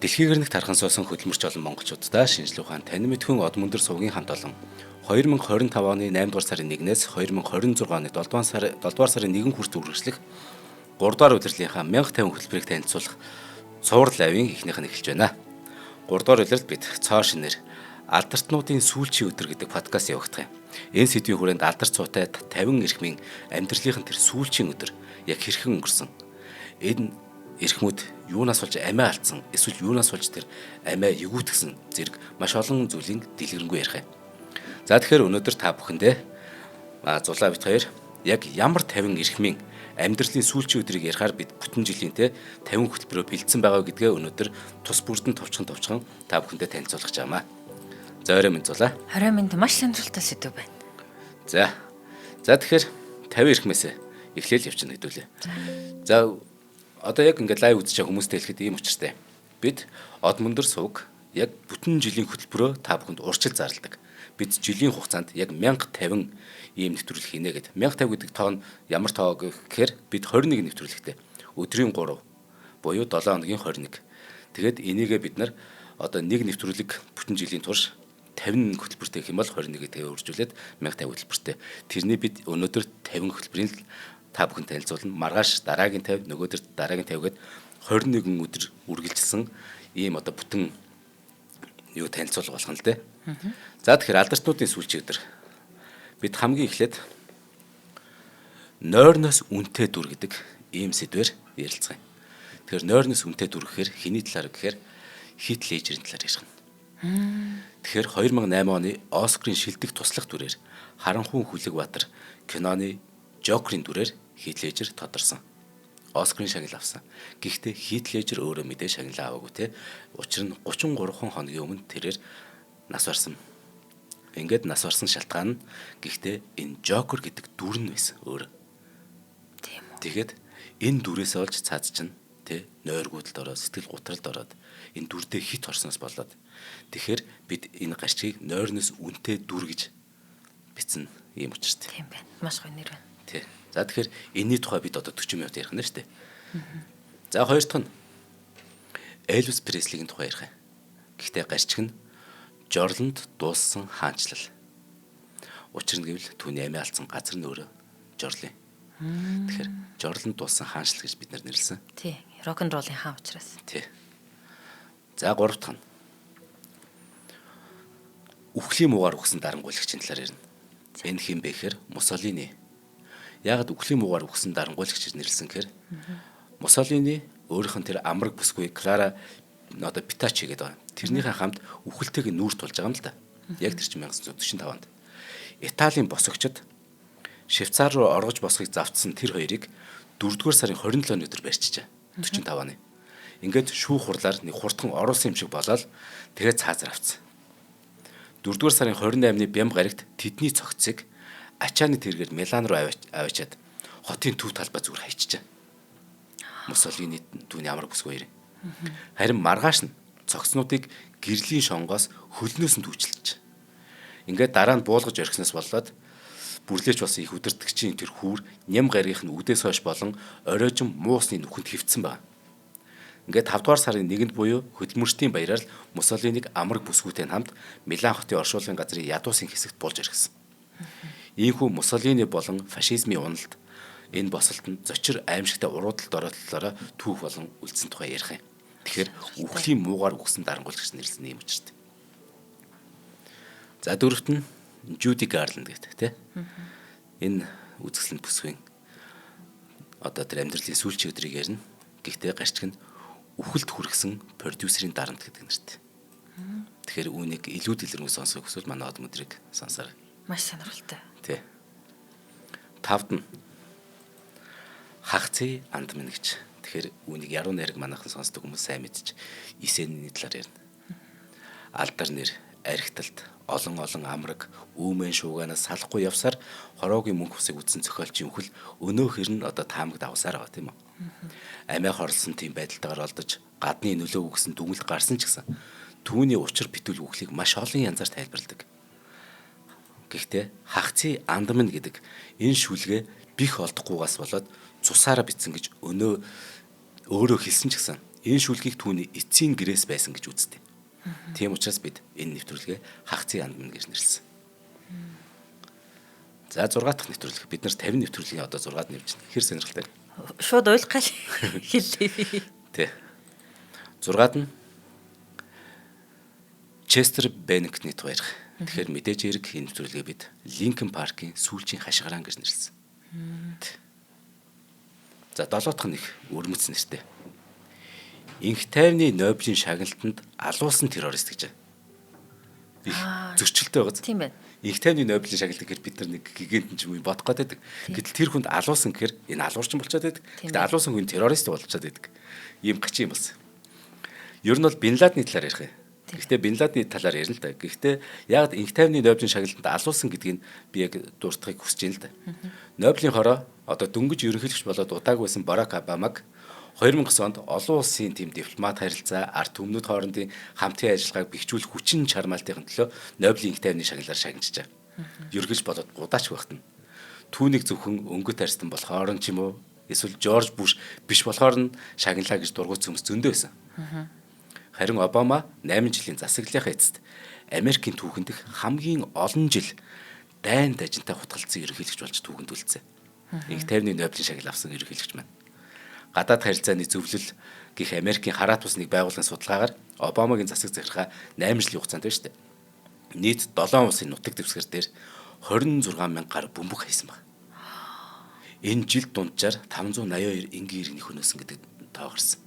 Дэлхийгэр нэг тархан суусан хөдөлмөрч олон монголчуудаа шинжлэх ухаан танин мэдхүйн од мөндөр сувгийн хамт олон 2025 оны 8 дугаар сарын 1-ээс 2026 оны 7 дугаар сарын 1 хүртэл үргэлжлэх 3 дугаар удирлынхаа 1050 хөтөлбөрийг танилцуулах цуврал лавын эхнийх нь эхэлж байна. 3 дугаар удиралд бид цоо шинээр алдартнуудын сүүлчийн өдөр гэдэг подкаст явуулдаг юм. Энэ сэдвийн хүрээнд алдарт цуутай 50 эрхмийн амьдралын тэр сүүлчийн өдөр яг хэрхэн өнгөрсөн. Энэ эрхмүүд юунаас болж амиа алдсан, эсвэл юунаас болж тэр амиа эгүүтгсэн зэрэг маш олон зүйлийн дэлгэрэнгүй ярих юм. За тэгэхээр өнөөдөр та бүхэндээ зулаа бит хоёр яг ямар 50 эрхмийн амьдралын сүүлчийн өдрийг ярихаар бид бүтэн жилийн 50 хөтөлбөрөөр бэлдсэн байгаа гэдгээ өнөөдөр тус бүрдэн товчхон та бүхэндээ танилцуулах гэж байна. За орой минь зулаа. Орой минь маш сонирхолтой сэдв байна. За тэгэхээр 50 эрхмээс эхлээл явчихна хэдүүлээ. За одоо яг ингээд лайв үзэж байгаа хүмүүстэй хэлэхэд ийм учиртай. Бид од мөндөр сувг яг бүтэн жилийн хөтөлбөрөө та бүхэнд урьдчил зарладаг. Бид жилийн хугацаанд яг 1050 ийм нэвтрүүлэг хийнэ гэдэг. 1050 гэдэг тоо нь ямар тоо гэхээр бид 21 нэвтрүүлэгтэй. Өдрийн 3 буюу 7 хоногийн 21. Тэгээд энийгээ бид нар одоо нэг нэвтрүүлэг бүтэн жилийн турш 50 хөтөлбөртэй гэх юм бол 21 гэдгээ үржүүлээд 1050 хөтөлбөртэй. Тэрний бид өнөөдөр 50 хөтөлбөрийн та бүхэн танилцуулна. Маргааш дараагийн 50, нөгөөдөр дараагийн 50 гээд 21 өдөр үргэлжилсэн ийм одоо бүтэн юу танилцуулга болох нь л дээ. За тэгэхээр алдартнуудын сүүлчийн өдөр бид хамгийн эхлээд нойрноос үнэтэй дүр гэдэг ийм сэдвээр ярилцгаая. Тэгэхээр нойрноос үнэтэй дүр гэхээр хэний талаар гэхээр Хит Лежерийн талаар ярих нь. Тэгэхээр 2008 оны Оскарын шилдэг туслах дүрээр Харанхуй Хүлэгбаатар киноны Жокерийн дүрээр Хит Лежер тодорсон. Оскарын шагнал авсан. Гэхдээ Хит Лежер өөрөө мэдээ шагнал аваагүй те. Учир нь 33 хоногийн өмнө тэрээр нас барсан. Ингээд нас барсан шалтгаан нь гэхдээ энэ Жокер гэдэг дүр нь байсан өөр. Тийм үү. Тэгээд энэ дүрээс олж цааз чинь те нойргуудад ороод сэтгэл гутралд ороод энэ дүрдээ хит орсноос болоод тэгэхээр бид энэ гарчгийг нойрноос үнэтэй дүр гэж бичсэн ийм учиртай. Тийм байна. Маш гоё нэр байна. Тий. За тэгэхээр энэний тухай бид одоо 40 минут ярих нь шүү дээ. За хоёр дахь нь Элвис Преслигийн тухай ярих. Гэхдээ гарчиг нь Жорлонд дууссан хаанчлал. Учир нь гэвэл түүний амиа алдсан газар нь өөрөө Жорлын. Тэгэхээр Жорлонд дууссан хаанчлал гэж бид нэрлсэн. Тий. Рок н роллын хаан учраас. Тий. За гурав дахь нь үхлийн муугаар үхсэн дарангуйлагчийн талаар ярина. Энэ хэм бэ гэхээр Муссолини. Яагаад үхлийн муугаар үхсэн дарангуйлагч гэж нэрлсэн гэхээр Муссолини өөрийнх нь тэр амраг бүсгүй Клара одоо Питачи гэдэг байна. Тэрнийхээ хамт үхэлтэйг нүүрт болж байгаа юм л да. Яг тэр чинь 1945 онд. Италийн босгогчид Швейцар руу оргож босхийг завдсан тэр хоёрыг 4-р сарын 27-ны өдөр барьчихжээ. 45 оны. Ингээд шүүх хурлаар нэг хурдхан оруулсан юм шиг болоод тэгээд цаазар авцсан. 4-р сарын 28-ны Бям гарагт тэдний цогцыг ачааны тэргээр Милан руу аваачаад хотын төв талбай зүгээр хайчжээ. Муссолини түүний амраг бүсгүй хоёр. Харин маргааш нь цогцнуудыг гэрлийн шонгоос хөлнөөс нь түүчилж. Ингээд дараа нь буулгаж орхисноос болоод бүрлээч болсон их үдирдэгчийн тэр хүүр ням гаригийнх нь үдээс хойш болон оройжин муусны нүхэнд хөвцсөн байна. Ингээд 5 дугаар сарын 1-нд буюу хөдөлмөрчдийн баяраар Муссолиниг амраг бүсгүйтэй хамт Милан хотын оршуулгын газрын ядуусын хэсэгт болж ирсэн. Ийхүү Муссолини болон фашизмын уналд энэ босолт нь зочир аимшигтай уруудалд ороотлолоороо түүх болон үлдсэн тухай ярих юм. Тэгэхээр үхлийн муугаар үхсэн дарангуйлагч нэрлсэн юм учиртай. За дөрөвт нь Жуди Гарланд гэдэг тийм. Энэ үзэсгэлэнт бүсгийн одоо тэр амьдралын сүүлчийн өдрийг ярина. Гэхдээ гарчиг нь үхэлд хүргэсэн продюсерийн дарамт гэдэг нэртэй. Тэгэхээр үүнийг илүү дэлгэрэнгүй сонсох хүсвэл манай од мөдрийг сонсоорой. Маш сонирхолтой. Тий. Тавд нь хагцын андмын гэж. Тэгэхээр үүнийг яруу найраг манайхан сонсдог хүмүүс сайн мэдчих. Исэний талаар ярина. Алдар нэр, архиталт, олон амраг, үүмэн шууганаас салахгүй явсаар хороогийн мөнх усыг үдсэн зохиолчийн үхэл өнөөх хэрн одоо таамагд авсаар байгаа тийм үү. Амиа хорлсон тийм байдалтайгаар олдож гадны нөлөө өгсөн дүгнэлт гарсан ч гэсэн түүний учир битүүл үхлийг маш олон янзаар тайлбарладаг. Гэхдээ хагцын андмын гэдэг энэ шүлгээ бих олдохгүйгаас болоод цусаараа битсэн гэж өөрөө хэлсэн ч гэсэн Энэ шүлгийг түүний эцсийн гэрээс байсан гэж үздэг. Тийм учраас бид энэ нэвтрүүлгээ хагцын андман гэж нэрлэсэн. За 6 дахь нэвтрүүлэг. Бид нар 50 нэвтрүүлгийн одоо 6-д нэвж байна. Хэр сонирхолтой. Шууд ойлгох хэллээ. Тэ. 6-д нь Честер Бенниктний тухай ярих. Тэгэхээр мэдээж хэрэг энэ нэвтрүүлгээ бид Линкольн паркийн сүүлчийн хашгираан гэж нэрлэсэн. За 7 дахь нь их өрмөц нэртэй. Инх тайвны Нобелийн шагналтанд алуулсан террорист гэж. Их зөрчилтэй байгаа. Тийм байна. Инх тайвны Нобелийн шагналт гэхээр бид нар нэг гигант юм бодох гээд байдаг. Гэтэл тэр хүнд алуулсан гэхээр энэ алуурчин болчиход байдаг. Гэтэ алуулсан хүн террорист болчиход байдаг. Ийм гачин юм болсон. Ер нь бол Бин Ладны талаар ярих юм. Гэхдээ Бин Ладны талаар ярина л да. Гэхдээ яг инх тайвны Нобелийн шагналтанд алуулсан гэдгийг би яг дуртахыг хүсэж байна л да. Нобелийн хороо одоо дөнгөж ерөнхийлөгч болоод удаагүй байсан Барак Обамаг 2000 онд олон улсын тийм дипломат харилцаа, ард түмнүүд хоорондын хамтын ажиллагааг бэхжүүлэх хүчин чармаалтын төлөө Нобелийн инх тайвны шагналаар шагнажээ. Ерөнхийлөгч болоод удаач байхад нь түүнийг зөвхөн өнгөт арстан болохоор ч юм уу эсвэл Жорж Буш биш болохоор нь шагналаа гэж дургуйц хүмүүс зөндөө байсан. Харин Обама 8 жилийн засаглалынхаа эцэст Америкийн түүхэнд их хамгийн олон жил дайн дажинтай хутгалцсан ерөнхийлөгч болж түүхэнд үлдсэн. Инх тайвны Нобелийн шагнал авсан ерөнхийлөгч маань. Гадаад харилцааны зөвлөл гэх Америкийн хараат бусныг байгуулсан судалгаагаар Обамагийн засаг захиргаа 8 жилийн хугацаанд байна шүү дээ. Нийт 7 улсын нутаг дэвсгэр дээр 26,000 гар бөмбөг хайсан баг. Энэ жилд дунджаар 582 энгийн иргэний хөнөөсөн гэдэг тоо гарсан.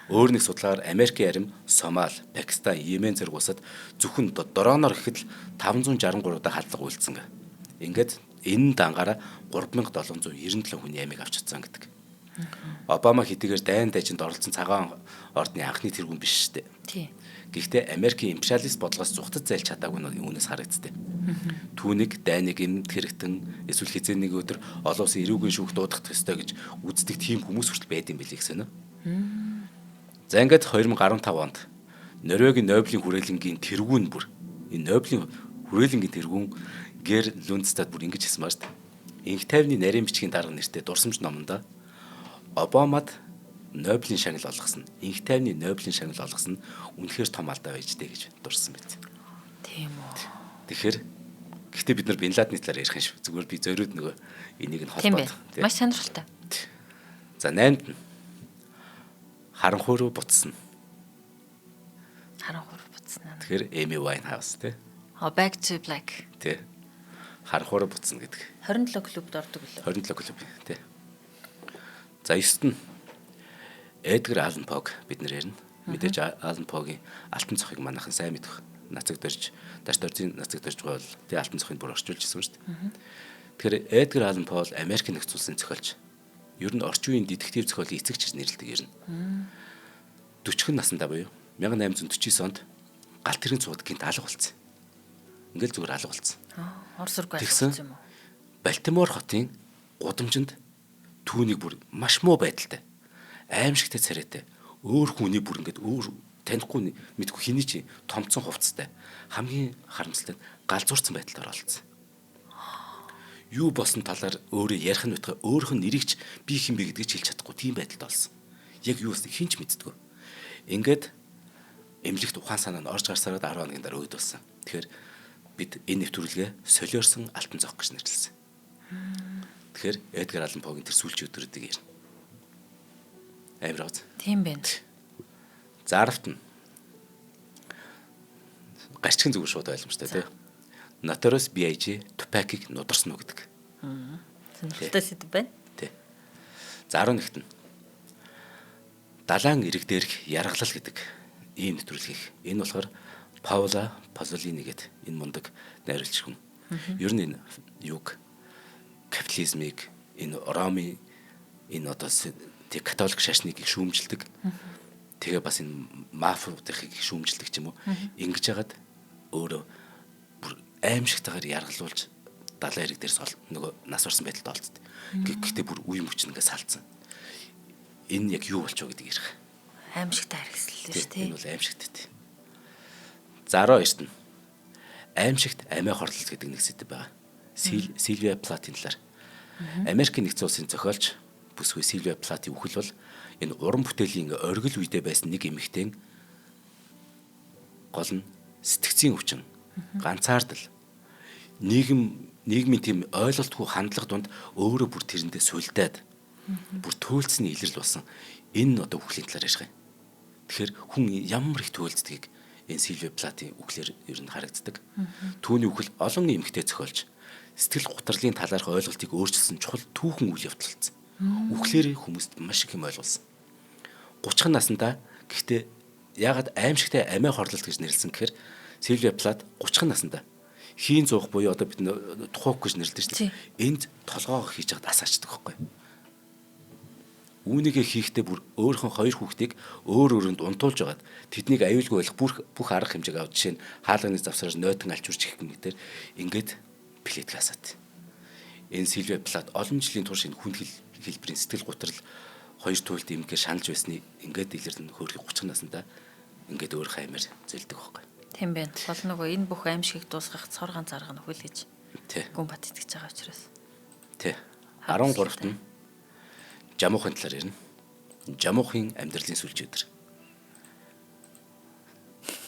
Өөр нэг судалгаагаар Америкийн харим Сомали, Пакистан, Йемен зэрэг улсад зөвхөн дроноор ихэд л 563 удаа халдлага үйлдсэн. Ингээд энэ дангаараа 3797 хүний амийг авч чадсан гэдэг. Обама хэдийгээр дайн дайжинд оролцсон цагаан ордны анхны тэргүүн биш шүү дээ. Тийм. Гэхдээ Америкийн империалист бодлогоос зүхтэж зайлж чадаагүй нь үүнээс харагддаг. Түүнийг дайныг эмд хэрэгтэн эсвэл хизээ нэг өдөр олон улсын эрүүгийн шүүх дуудах ёстой гэж үздэг тийм хүмүүс хүртэл байд юм билий гэсэн нь. За ингээд 2015 онд Норвегийн Нобелийн хүрээлэнгийн тэргүүн бүр энэ Нобелийн хүрээлэнгийн тэргүүн Гер Лундстад бүр ингэж хэлсэн маа шүү дээ. Инх тайвны нарийн бичгийн дарга нэртэй дурсамж номонд Обамад Нобелийн шагнал олгосон. Инх тайвны Нобелийн шагнал олгосон нь үнэхээр том алдаа байж дээ гэж дурсан байт. Тийм үү. Тэгэхээр гэхдээ бид нар Бин Ладны талаар ярих юм шүү. Зүгээр би зориуд нөгөө энийг нь Тийм холбоод. байна. Маш сонирхолтой. За 8-нд нь харанхуй руу буцсан. Харанхуй буцсан. Тэгэхээр Эми Вайнхаус тий. Back to Black. Тий. Харанхуй руу буцсан гэдэг. 27 клубд ордог үлээ. 27 клуб тий. За 9-нд нь Эдгар Аллен Пог бид нар ярина. Мэдээж Аллен Погийн алтан цохыг манайхан сайн мэдэх. Нацаг дөрж, даш дөржийн нацаг дөрж байгаа бол тий алтан цохыг бүр орчуулж ирсэн шүү дээ. Тэгэхээр Эдгар Аллен Пол Америкийн нэгдсэн улсын зохиолч. Ер нь орчин үеийн детектив зохиолын эцэгч гэж нэрлэдэг ер нь. 40 наснда буюу 1849 онд галт тэрэг цууд гинт алга болсон. Ингээл зүгээр алга болсон. Орсоргүй Тэгсэн юм уу? Балтимор хотын гудамжинд түүнийг бүр маш муу байдалтай аимшигтай царайтай өөр хүний бүр ингээд өөр танихгүй мэдгүй хэний чи томцсон хувцастай хамгийн харамсалтай галзуурсан байдалд оролцсон. Юу болсон талаар өөрөө ярих нь байтугай өөрийнх нь нэрийгч би хэн бэ гэдгийг хэлж чадахгүй тийм байдалд олсон. Яг юу гэснэг хинч мэддэггүй. Ингээд эмнэлэгт ухаан санаа нь орж гарсараад 10 хоногийн дараа өөд болсон. Тэгэхээр бид энэ нэвтрүүлгээ солиорсон алтан цох гэж нэрлэсэн. Тэгэхээр Эдгар Аллен Погийн тэр сүүлчийн өдрүүдийг ярина. Амар гоц. Тийм байна. За 10-т нь гарчгийн зүгээр шууд ойлгомжтой тий. Notorious B.I.G. Tupac-ыг нударсан уу гэдэг. Сонирхолтой сэдв байна. Тий. За 11-т нь далайн ирэг дээрх яргалал гэдэг ийм нэвтрүүлгийг. Энэ болохоор Паула Пазолини гэдэг энэ мундаг найруулагч хүн. Ер нь энэ юг капитализмыг энэ Ромын энэ одоо тэг католик шашныг шүүмжилдэг. Тэгээ бас энэ мафиудыг шүүмжилдэг ч юм уу. Ингэж яагаад өөрөө бүр аимшигтайгаар яргалуулж далайн ирэг дээрс нөгөө нас орсон байдалд олддог. Гэхдээ бүр үе мөч нэгээ салцсан. Энэ яг юу болчихоо гэдэг ярих. Аимшигтай хэрэгсэл шүү дээ. Энэ бол аимшигтай тий. За 12-т нь аимшигт амиа хорлол гэдэг нэг сэдв байгаа. Сильвия Платын талаар. Америкийн нэгдсэн улсын зохиолч бүсгүй Сильвия Платын үхэл бол энэ уран бүтээлийн оргил үедээ байсан нэг эмэгтэй гол нь сэтгцийн өвчин, ганцаардал, нийгмийн тийм ойлголтгүй хандлага донд өөрөө бүр тэрэндээ сулдаад бүр төөлцний илрэл болсон энэ одоо үхлийн талаар ярих юм. Тэгэхээр хүн ямар их төөлцдгийг энэ Сильвия Платын үхлээр ер нь харагддаг. Түүний үхэл олон эмэгтэй зохиолж сэтгэл гутралын талаарх ойлголтыг өөрчилсөн чухал түүхэн үйл явдал болсон. Үхлээр хүмүүст маш их юм ойлгуулсан. 30 наснда гэхдээ яагаад аимшигтай амиа хорлолт гэж нэрлсэн гэхээр Сильвия Плат 30 наснда хийн зуух буюу одоо бид тухайг гэж нэрлэдэг шүү дээ. Энд толгоо хийж хаад асаачдаг байхгүй. Үүнийгээ хийхдээ бүр өөрийнхөө хоёр хүүхдийг өөр өөрөнд унтуулж байгаад тэднийг аюулгүй болох бүх арга хэмжээг авч жишээ нь хаалганы завсраар нойтон алчуурч гэх мэтэр ингээд плетг асаад. Энэ Сильвия Плат олон жилийн турш энэ хүнд хэлбэрийн сэтгэл гутрал хоёр туйлд имгээр шаналж байсныг ингээд илэрдэн хөөрхий 30 наснда ингээд өөр хаймаар зэлдэг байхгүй. Тийм байна. Бол нөгөө энэ бүх аимшиг дуусгах цор ганц арга нөхөл гэж. Тий. Гүн бат итгэж байгаа учраас. Тий. 13-т нь жамуухын талаар ярина. Жамуухын амьдралын сүүлч өдөр.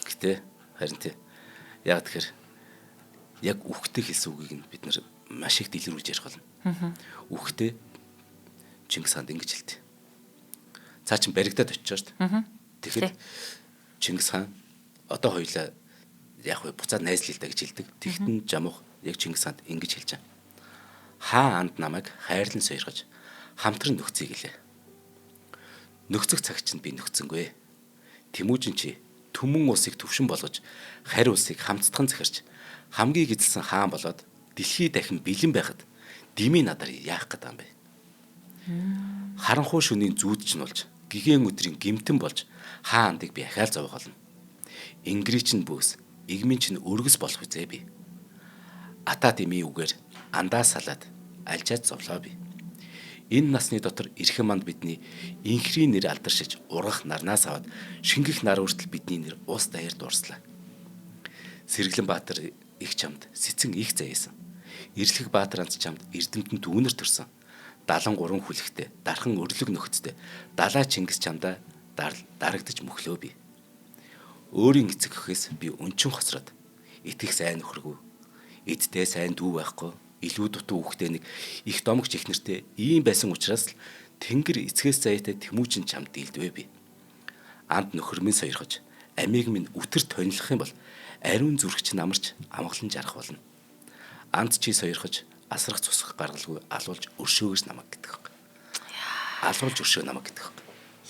Гэтэ харин тий. Яг тэгэхээр яг үхтэй хэлсэн үгийг нь бид нар маш их дэлгэрүүлж ярих болно. Үхтэй Чингис хаанд ингэж хэлдэг. Цаа чин баригдаад очиж шүү дээ. Тэгэхэд Чингис хаан одоо хоёлаа яг вэ буцаад найзлаа л да гэж хэлдэг. Тэгтэн жамуух яг Чингис хаанд ингэж хэлж байгаа. Хаан анд намайг хайрлан сойргож хамтран нөхцөй гэлээ. Нөхцөх цаг чинь би нөхцөнгөө. Тэмүүжин чи түмэн усыг төвшин болгож харь усыг хамтдхан захирч хамгийн эзэлсэн хаан болоод дэлхий дахин бэлэн байхад дими надаар яах гээд байгаа юм бэ? Харанхуй шөнийн зүүдч нь болж гигэн өдрийн гимтэн болж хаан андыг би ахаал зовох болно. Ингрич нь бөөс, игмин чинь өргөс болох үзээ би. Ата дими үгээр андаа салаад альчаад зовлоо би. Энэ насны дотор эрхэм манд бидний инхрийн нэр алдаршиж ургах нарнаас аваад шингэх нар хүртэл бидний нэр ус даяар дуурслаа. Сэргэлэн Баатар их чамд сэцэн их заяасан. Ирлэх Баатар анц чамд эрдэмтэн дүүнэр төрсөн. 73 хүлэгтэй, дархан өрлөг нөхөцтэй. Далай Чингис чамдаа дарагдаж мөхлөө би. Өөрийн эцэг гэхээс би өнчин хоцроод итгэх сайн нөхөргүй. Эдтэй сайн дүү байхгүй. Илүү дутуу хүүхдээ нэг их домогч их нэртэй ийм байсан учраас л Тэнгэр эцгээс заяатай Тэмүүжин чамд дийлдвэ би. Анд нөхөр минь сойрхож, амийг минь үтэр тонилох юм бол ариун зүрхч намарч амгалан жарах болно. Анд чи сойрхож, асрах цусах гаргалгүй алуулж өршөөгөөс намайг гэдэг юм. Алуулж өршөө намайг гэдэг юм.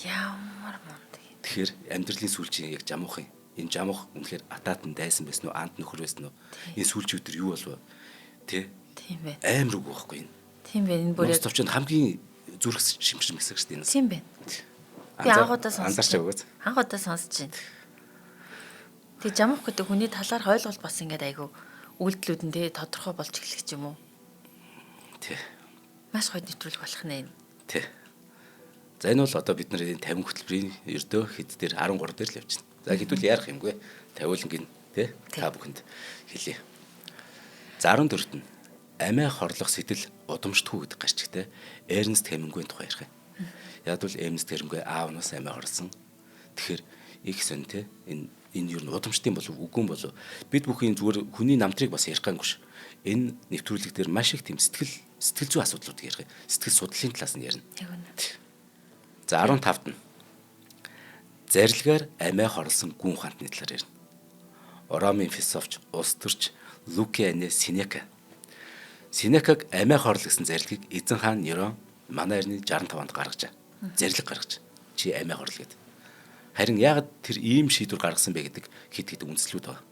Ямар мундаг. Тэгэхээр амьдралын сүүлчийн яг жамуухын энэ жамуух үнэхээр атаатан дайсан байсан уу, анд нөхөр байсан уу? Энэ сүүлчийн өдөр юу болов? Тэ? Тийм байна. Амар үг байхгүй энэ. Тийм байна. Энэ бүр яг товчонд хамгийн зүрх шимшир мэсэг шүү дээ энэ. Тийм байна. Би анхудаа сонсож байгаа. Анхудаа сонсож байна. Тэгээ жамуух гэдэг хүний талаарх ойлголт бас ингээд айгүй үйлдэлүүд нь тэгээ тодорхой болж эхлэх юм уу? Тий. Маш гоё нэвтрүүлэг болох нэ. Тий. За энэ бол одоо бид нар энэ 50 хөтөлбөрийн ердөө хэд дээр 13 дээр л явж байна. За хэдүүл яарах юмгүй. Тавиулангийн тий та бүхэнд хэлье. За 14-т нь амиа хорлох сэтэл удамшдгүй гэдэг гарчигтай Эрнст Хемингуйн тухай ярих юм. Яг бол Эрнст Хемингуй аав нас амиа хорлсон. Тэгэхээр их сон тий энэ юу н удамшдын болов үгүй болов бид бүхэн зүгээр хүний намтрыг бас ярих гэнгүй ш. Энэ нэвтрүүлэг дээр маш их тийм сэтгэл зүй асуудлуудыг ярих. Сэтгэл судлалын талаас нь ярина. За 15-т нь зарилгаар амиа хорлсон гүн ухаантны талаар ярина. Ромын философч улс төрч Лукиане Сенека. Сенекаг амиа хорлол гэсэн зарилгийг эзэн хаан Нерон манай эртний 65 онд гаргажаа. Зарилга гаргаж. Чи амиа хорлол гэдэг. Харин яагаад тэр ийм шийдвэр гаргасан бэ гэдэг хэд хэд үндслүүд байна.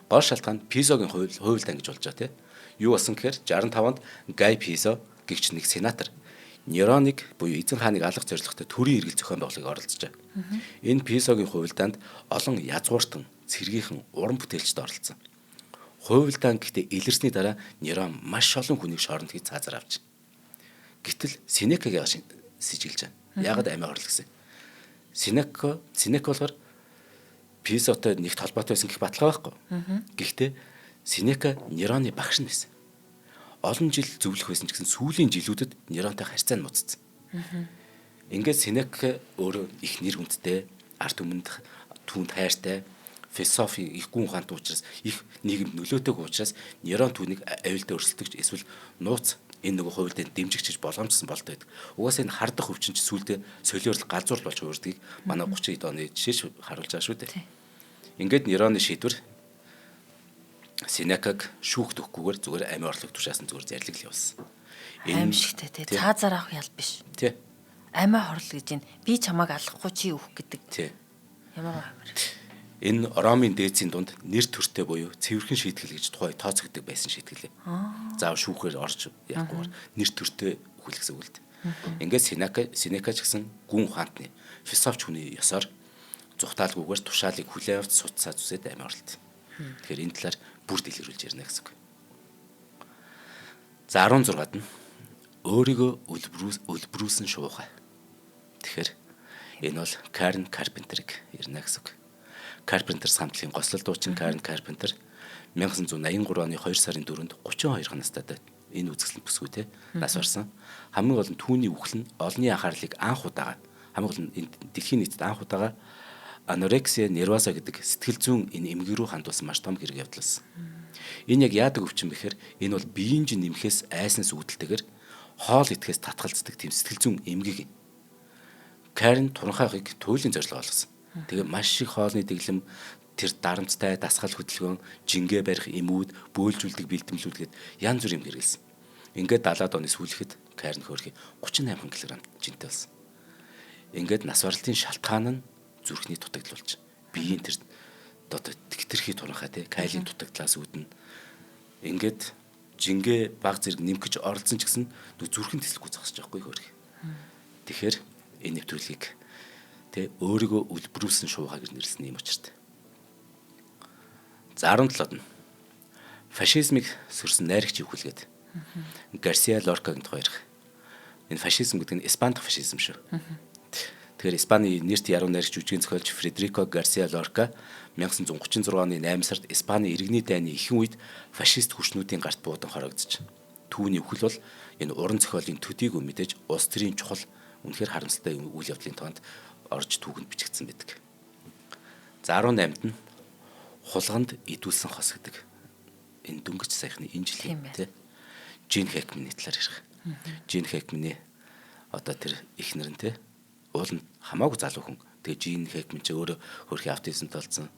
Гол шалтгаан Пизогийн хувилдаан гэж болж байгаа тийм. Юу болсон гэхээр 65 онд Гай Пизо гэгч нэг сенатор Нероныг буюу эзэн хааныг алах зорилготой төрийн эргэл зохион байгуулалтыг оролцож байгаа. Энэ Пизогийн хувилдаанд олон язгууртан, цэргийнхэн, уран бүтээлчд оролцсон. Хувилдаан гэхдээ илэрсний дараа Нерон маш олон хүнийг шоронд хийж цаазаар авч. Гэтэл Сенекагийн сэжиглэж байгаа. Яагаад амиа хорлол гэсэн. Сенека болохоор Пизотой нэгт холбоотой байсан гэх баталгаа байхгүй. Гэхдээ Сенека Нероны багш нь байсан. Олон жил зөвлөх байсан ч гэсэн сүүлийн жилүүдэд Неронтой харьцаа нь муцсан. Ингээд Сенека өөрөө их нэр хүндтэй, арт түүнд хайртай, философи их гүн ухаантай учраас их нийгэмд нөлөөтэйг учраас Нерон түүнийг аюултай өрсөлдөгч эсвэл нууц энэ нөгөө хуульд дэмжигчж болгоомжсон болтой байдаг. Угаасаа энэ хардах өвчин ч сүулдэ солиорл галзуур болж хуурдгийг манай 30-д оны жишээ харуулж байгаа шүү дээ. Ингээд Нероны шийдвэр Сенекаг шүүхт өгөхгүйгээр зүгээр амийн орлог тушаасан зүгээр зарлиг л явуулсан. Аимшигтэй тий. Цаазаар авах ял биш. Тий. Амиа хорлол гэж энэ би чамайг алахгүй чи өөх гэдэг. Тий. Ямар амар. Энэ Ромын дээдсийн дунд нэр төртэй буюу цэвэрхэн шийтгэл гэж тухай тооцогддог байсан шийtгэлээ. Заав шүүхээр орж явахгүйгээр нэр төртэй хүлгэсэн үг л дээ. Ингээд Сенека ч гэсэн гүн ухаантны философч хүний ёсоор зүхтаалгүйгээр тушаалыг хүлээн авч судсаа зүсээд амиа орлоо. Тэгэхээр энэ талаар бүр дэлгэрүүлж ярина гэсэн үг. За 16-д нь өөрийгөө үлбрүүлсэн шуухай. Тэгэхээр энэ бол Карен Карпентерийг ярина гэсэн үг. Карпентер самтлын гослол дуучин Карен Карпентер 1983 оны 2 сарын 4-нд 32 настай энэ үзэсгэлэн бүсгүйтэй нас барсан. Хамгийн гол нь түүний үхэл нь олонний анхаарлыг анх удаага хамгийн гол нь дэлхийн нийтэд анх удаага анорексия нервоза гэдэг сэтгэл зүйн энэ эмгэг рүү хандуулсан маш том хэрэг явдлсан. Энэ яг яадаг өвчин бэхээр энэ бол биеийн жин нэмэхээс айснаас үүдэлтэйгээр хоол идэхээс татгалздаг тийм сэтгэл зүйн эмгэг. Карен туранхайг туйлын зорилго болгосон. Тэгээ маш их хоолны дэглэм тэр дарамттай дасгал хөдөлгөөн, жингээ барих эмүүд, бөөлжүүлдэг бэлтэмлүүлгээд янз бүр юм хэрэгэлсэн. Ингээд 70-аад оны сүүлэхэд Карен хөөрхи 38 кг жинтэй болсон. Ингээд нас баралтын шалтгаан нь зүрхний дутагдал болж биеийн тэр одоо тэтэрхий туранхай тий калий дутагдлаас үүднэ. Ингээд жингээ баг зэрэг нэмгэж оролцсон ч гэсэн зүрхэн тэслэхгүй зогсож байхгүй хөөрхи. Тэгэхээр энэ нэвтрүүлгийг тэ өөрийгөө үлбрүүлсэн шуухай гэж нэрлсэн юм учиртай. За 17-д нь фашизмыг сүрсэн найрагч өвхөлгээд Гарсиа Лоркагийн тухайрах. Энэ фашизм гэдэг нь Испани дахь фашизм шүү. Тэгэхээр Испани нэрт яруу найрагч жүжигэн зохиолч Фредерико Гарсиа Лорка 1936 оны 8 сард Испани иргэний дайны ихэнх үед фашист хүчнүүдийн гарт буудан хорогдож. Түүний өвхөл бол энэ уран зохиолын төдийгүй мэдээж улс төрийн чухал үнэхээр харамсалтай үйл явдлын тоонд орж түүхэнд бичигдсэн байдаг. За 18-д нь хулганд идүүлсэн хос гэдэг. Энэ дөнгөж саяхны энэ жилийн тий Жин Хэкманы талаар ярих. Жин Хэкманы одоо тэр эхнэр нь тий уул нь хамаагүй залуу хүн. Тэгээ Жин Хэкман ч өөрөө хөрхи аутизмд болсон.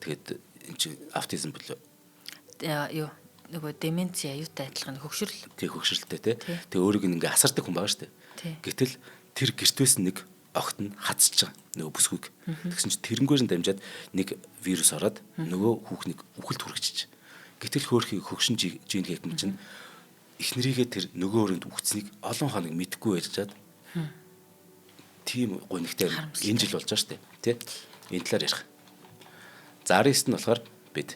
Тэгээд энэ чи аутизм болоо. Юу нөгөө деменци аюутай адилхан хөгшрөл. Тэг хөгшрөлтэй тий. Тэгээ өөрийг ингээ асардаг хүн байгаа шүү дээ. Гэтэл тэр гэртвэс нэг огт нь хацж байгаа нөгөө бүсгүйг. Тэгсэн чинь тэрнгээр нь дамжаад нэг вирус ороод нөгөө хүүхнийг үхэлд хүргэчих. Гэтэл хөөрхий хөгшин Жин Хэкман чинь эхнэрийгээ тэр нөгөө өрөөнд үхцнийг олон хоног мэдэхгүй байжгаад тийм гонигтай энэ жил болж байгаа шүү дээ. Тэ? Энэ талаар ярих. За 19-т нь болохоор бид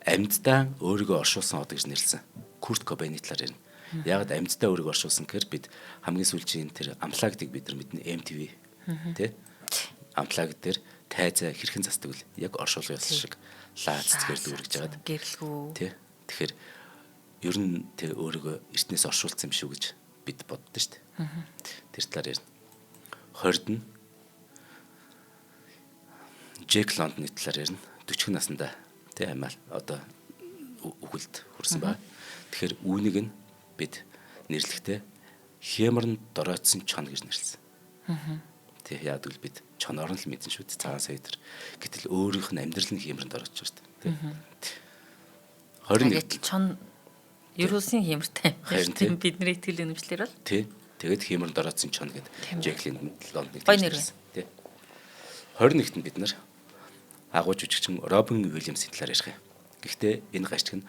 амьддаа өөрийгөө оршуулсан од гэж нэрлсэн. Курт Кобейны талаар ярина. Яг амьддаа өөрийгөө оршуулсан гэхээр бид хамгийн сүүлийн тэр амплагыг бид нар мэднэ MTV тий амплаг дээр тайзаа хэрхэн застдаг вэ? Яг оршуулгын яс шиг лаацгаар дүүргэж байгаад гэрэлгүй тий. Тэгэхээр ер нь тэр өөрийгөө эртнээс оршуулсан юм шүү гэж бид боддоо шүү дээ. Тэр талаар ярина. 20-д нь Джек Лондоны талаар ярина. 40 наснда тий амиа одоо үхэлд хүрсэн байна. Тэгэхээр үүнийг нь бид нэрлэхдээ хямран доройтсон чон гэж нэрлсэн. Тий яад үл бид чоноор нь л мэдэн шүү дээ цагаан сая дээр. Гэтэл өөрийнх нь амьдрал нь хямран доройтж шүү дээ. 21 чон ерөөсөн хямртай юм. Тийм бидний итгэл үнэмшлэр бол тий тэгээд хямран доройтсон чон гэдэг Жеклин Лондоныг нэрлсэн. Тий 21-т нь бид нар агуу жүжигчин Робин Уильямсийн талаар ярих юм. Гэхдээ энэ гашчиг нь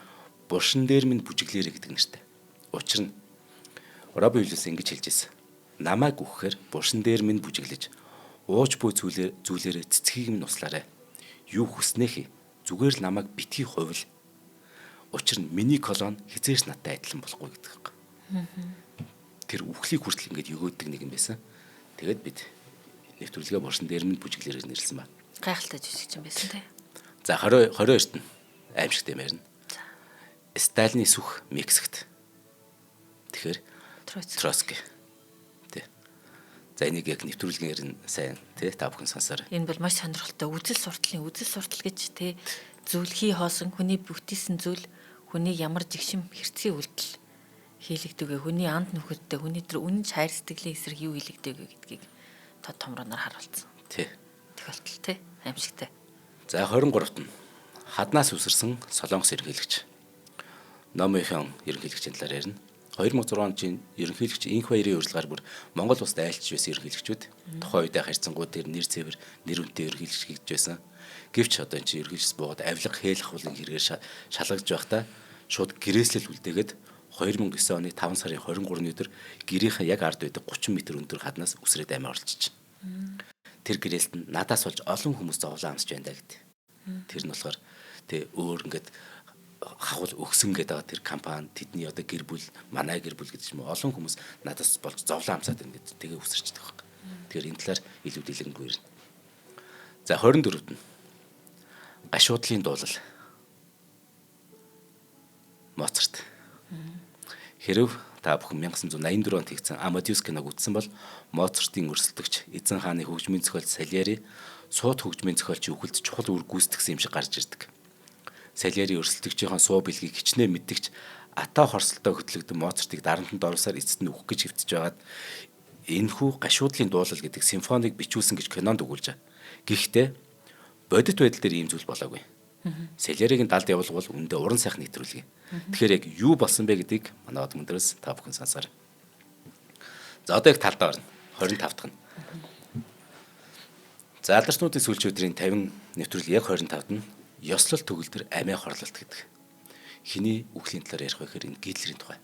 булшин дээр минь бүжиглээрэ гэдэг нэртэй. Учир нь Робин Уильямс ингэж хэлж ирсэн. Намайг үхэхээр булшин дээр минь бүжиглэж ууж буй зүйлээрээ цэцгийг минь услаарай. Юу хүснэхээ зүгээр л намайг битгий хувил. Учир нь миний колон хизээш надтай адилхан болохгүй гэдэг юм. Тэр үхлийг хүртэл ингэж өгөөддөг нэг юм байсан. Тэгээд бид нэвтрүүлгээ булшин дээр минь бүжиглээрэ гэж нэрлсэн ба. Гайхалтай жүжигч юм байсан тий. За 22-т нь аимшигтэй мэрнэ. Сталины сүх Мексикт. Тэгэхээр Троцкий. Тэ. За энийг яг нэвтрүүлгээр нь сайн тий та бүхэн сонсоорой. Энэ бол маш сонирхолтой. Үзэл суртал гэж тий зүйл хий хоосон хүний бүтээсэн зүйл хүний ямар жигшим хэрцгий үйлдэл хийлэгдэг вэ? Хүний анд нүхэдтэй хүний тэр үнэн хайр сэтгэлийн эсрэг юу хийлэгдэг вэ гэдгийг тод томрооноор харуулсан. Тий. Тохиолдол тий аимшигтай. За 23-т нь хаднаас үсэрсэн Солонгос ерөнхийлөгч Номынхон ерөнхийлөгчийн талаар ярина. 2006 оны ерөнхийлөгч Инх баярын урилгаар бүр Монгол улсад айлчж байсан ерөнхийлөгчүүд тухайн үедээ харьцангуй тэр нэр цэвэр нэр үнэтэй ерөнхийлөгч гэж байсан. Гэвч одоо энэ чинь ерөнхийлөгч буугаад авилга хээлх хулын хэрэгээр шалгаж байхдаа шууд гэрээслэл үлдээгээд 2009 оны 5 сарын 23-ны өдөр гэрийнхэн яг ард байдаг 30 м өндөр хаднаас үсрээд амиа олчиж. Тэр гэрээлт нь надаас болж олон хүмүүс зовлон амсч байна гэдэг. Тэр нь болохоор тэг өөр ингээд хавал өгсөн гэдэг байгаа тэр компани тэдний одоо гэр бүл манай гэр бүл гэдэг юм олон хүмүүс надаас болж зовлон амсаад байна гэдэг тэгээ үсэрчдэг байхгүй. Тэгэхээр энэ талаар илүү дэлгэнгүй ирнэ. За 24-т нь гашуудлын дуулал Моцарт. Хэрв та бүхэн 1984 онд хийгдсэн Амадеус киног үзсэн бол Моцартын өрсөлдөгч эзэн хааны хөгжмийн зохиолч Сальери сууд хөгжмийн зохиолчийн үхэлд чухал үр гүйцэтгэсэн юм шиг гарч ирдэг. Сальери өрсөлдөгчийн суу бэлгийг хичнээн мэддэгч ата хорсолтой хөтлөгдөн Моцартыг дарамтанд оруулсаар эцэст нь үхэх гэж хэвтэж байгаад энэхүү гашуудлын дуулал гэдэг симфоник бичүүлсэн гэж кинонд өгүүлж байгаа. Гэхдээ бодит байдал дээр ийм зүйл болоогүй. Сальеригийн далд явуулга бол үүндээ уран сайхан нэвтрүүлгээ. Тэгэхээр яг юу болсон бэ гэдгийг манай од мөндрөөс та бүхэн сонсоорой. За одоо яг талдаа орно. 25 дахь нь. За алдарчнуудын сүүлчийн өдрийн 50 нэвтрүүлэг яг 25-д нь ёслол төгөлдөр амиа хорлолт гэдэг. Хиний үхлийн талаар ярих байхээр энэ Гитлерийн тухай.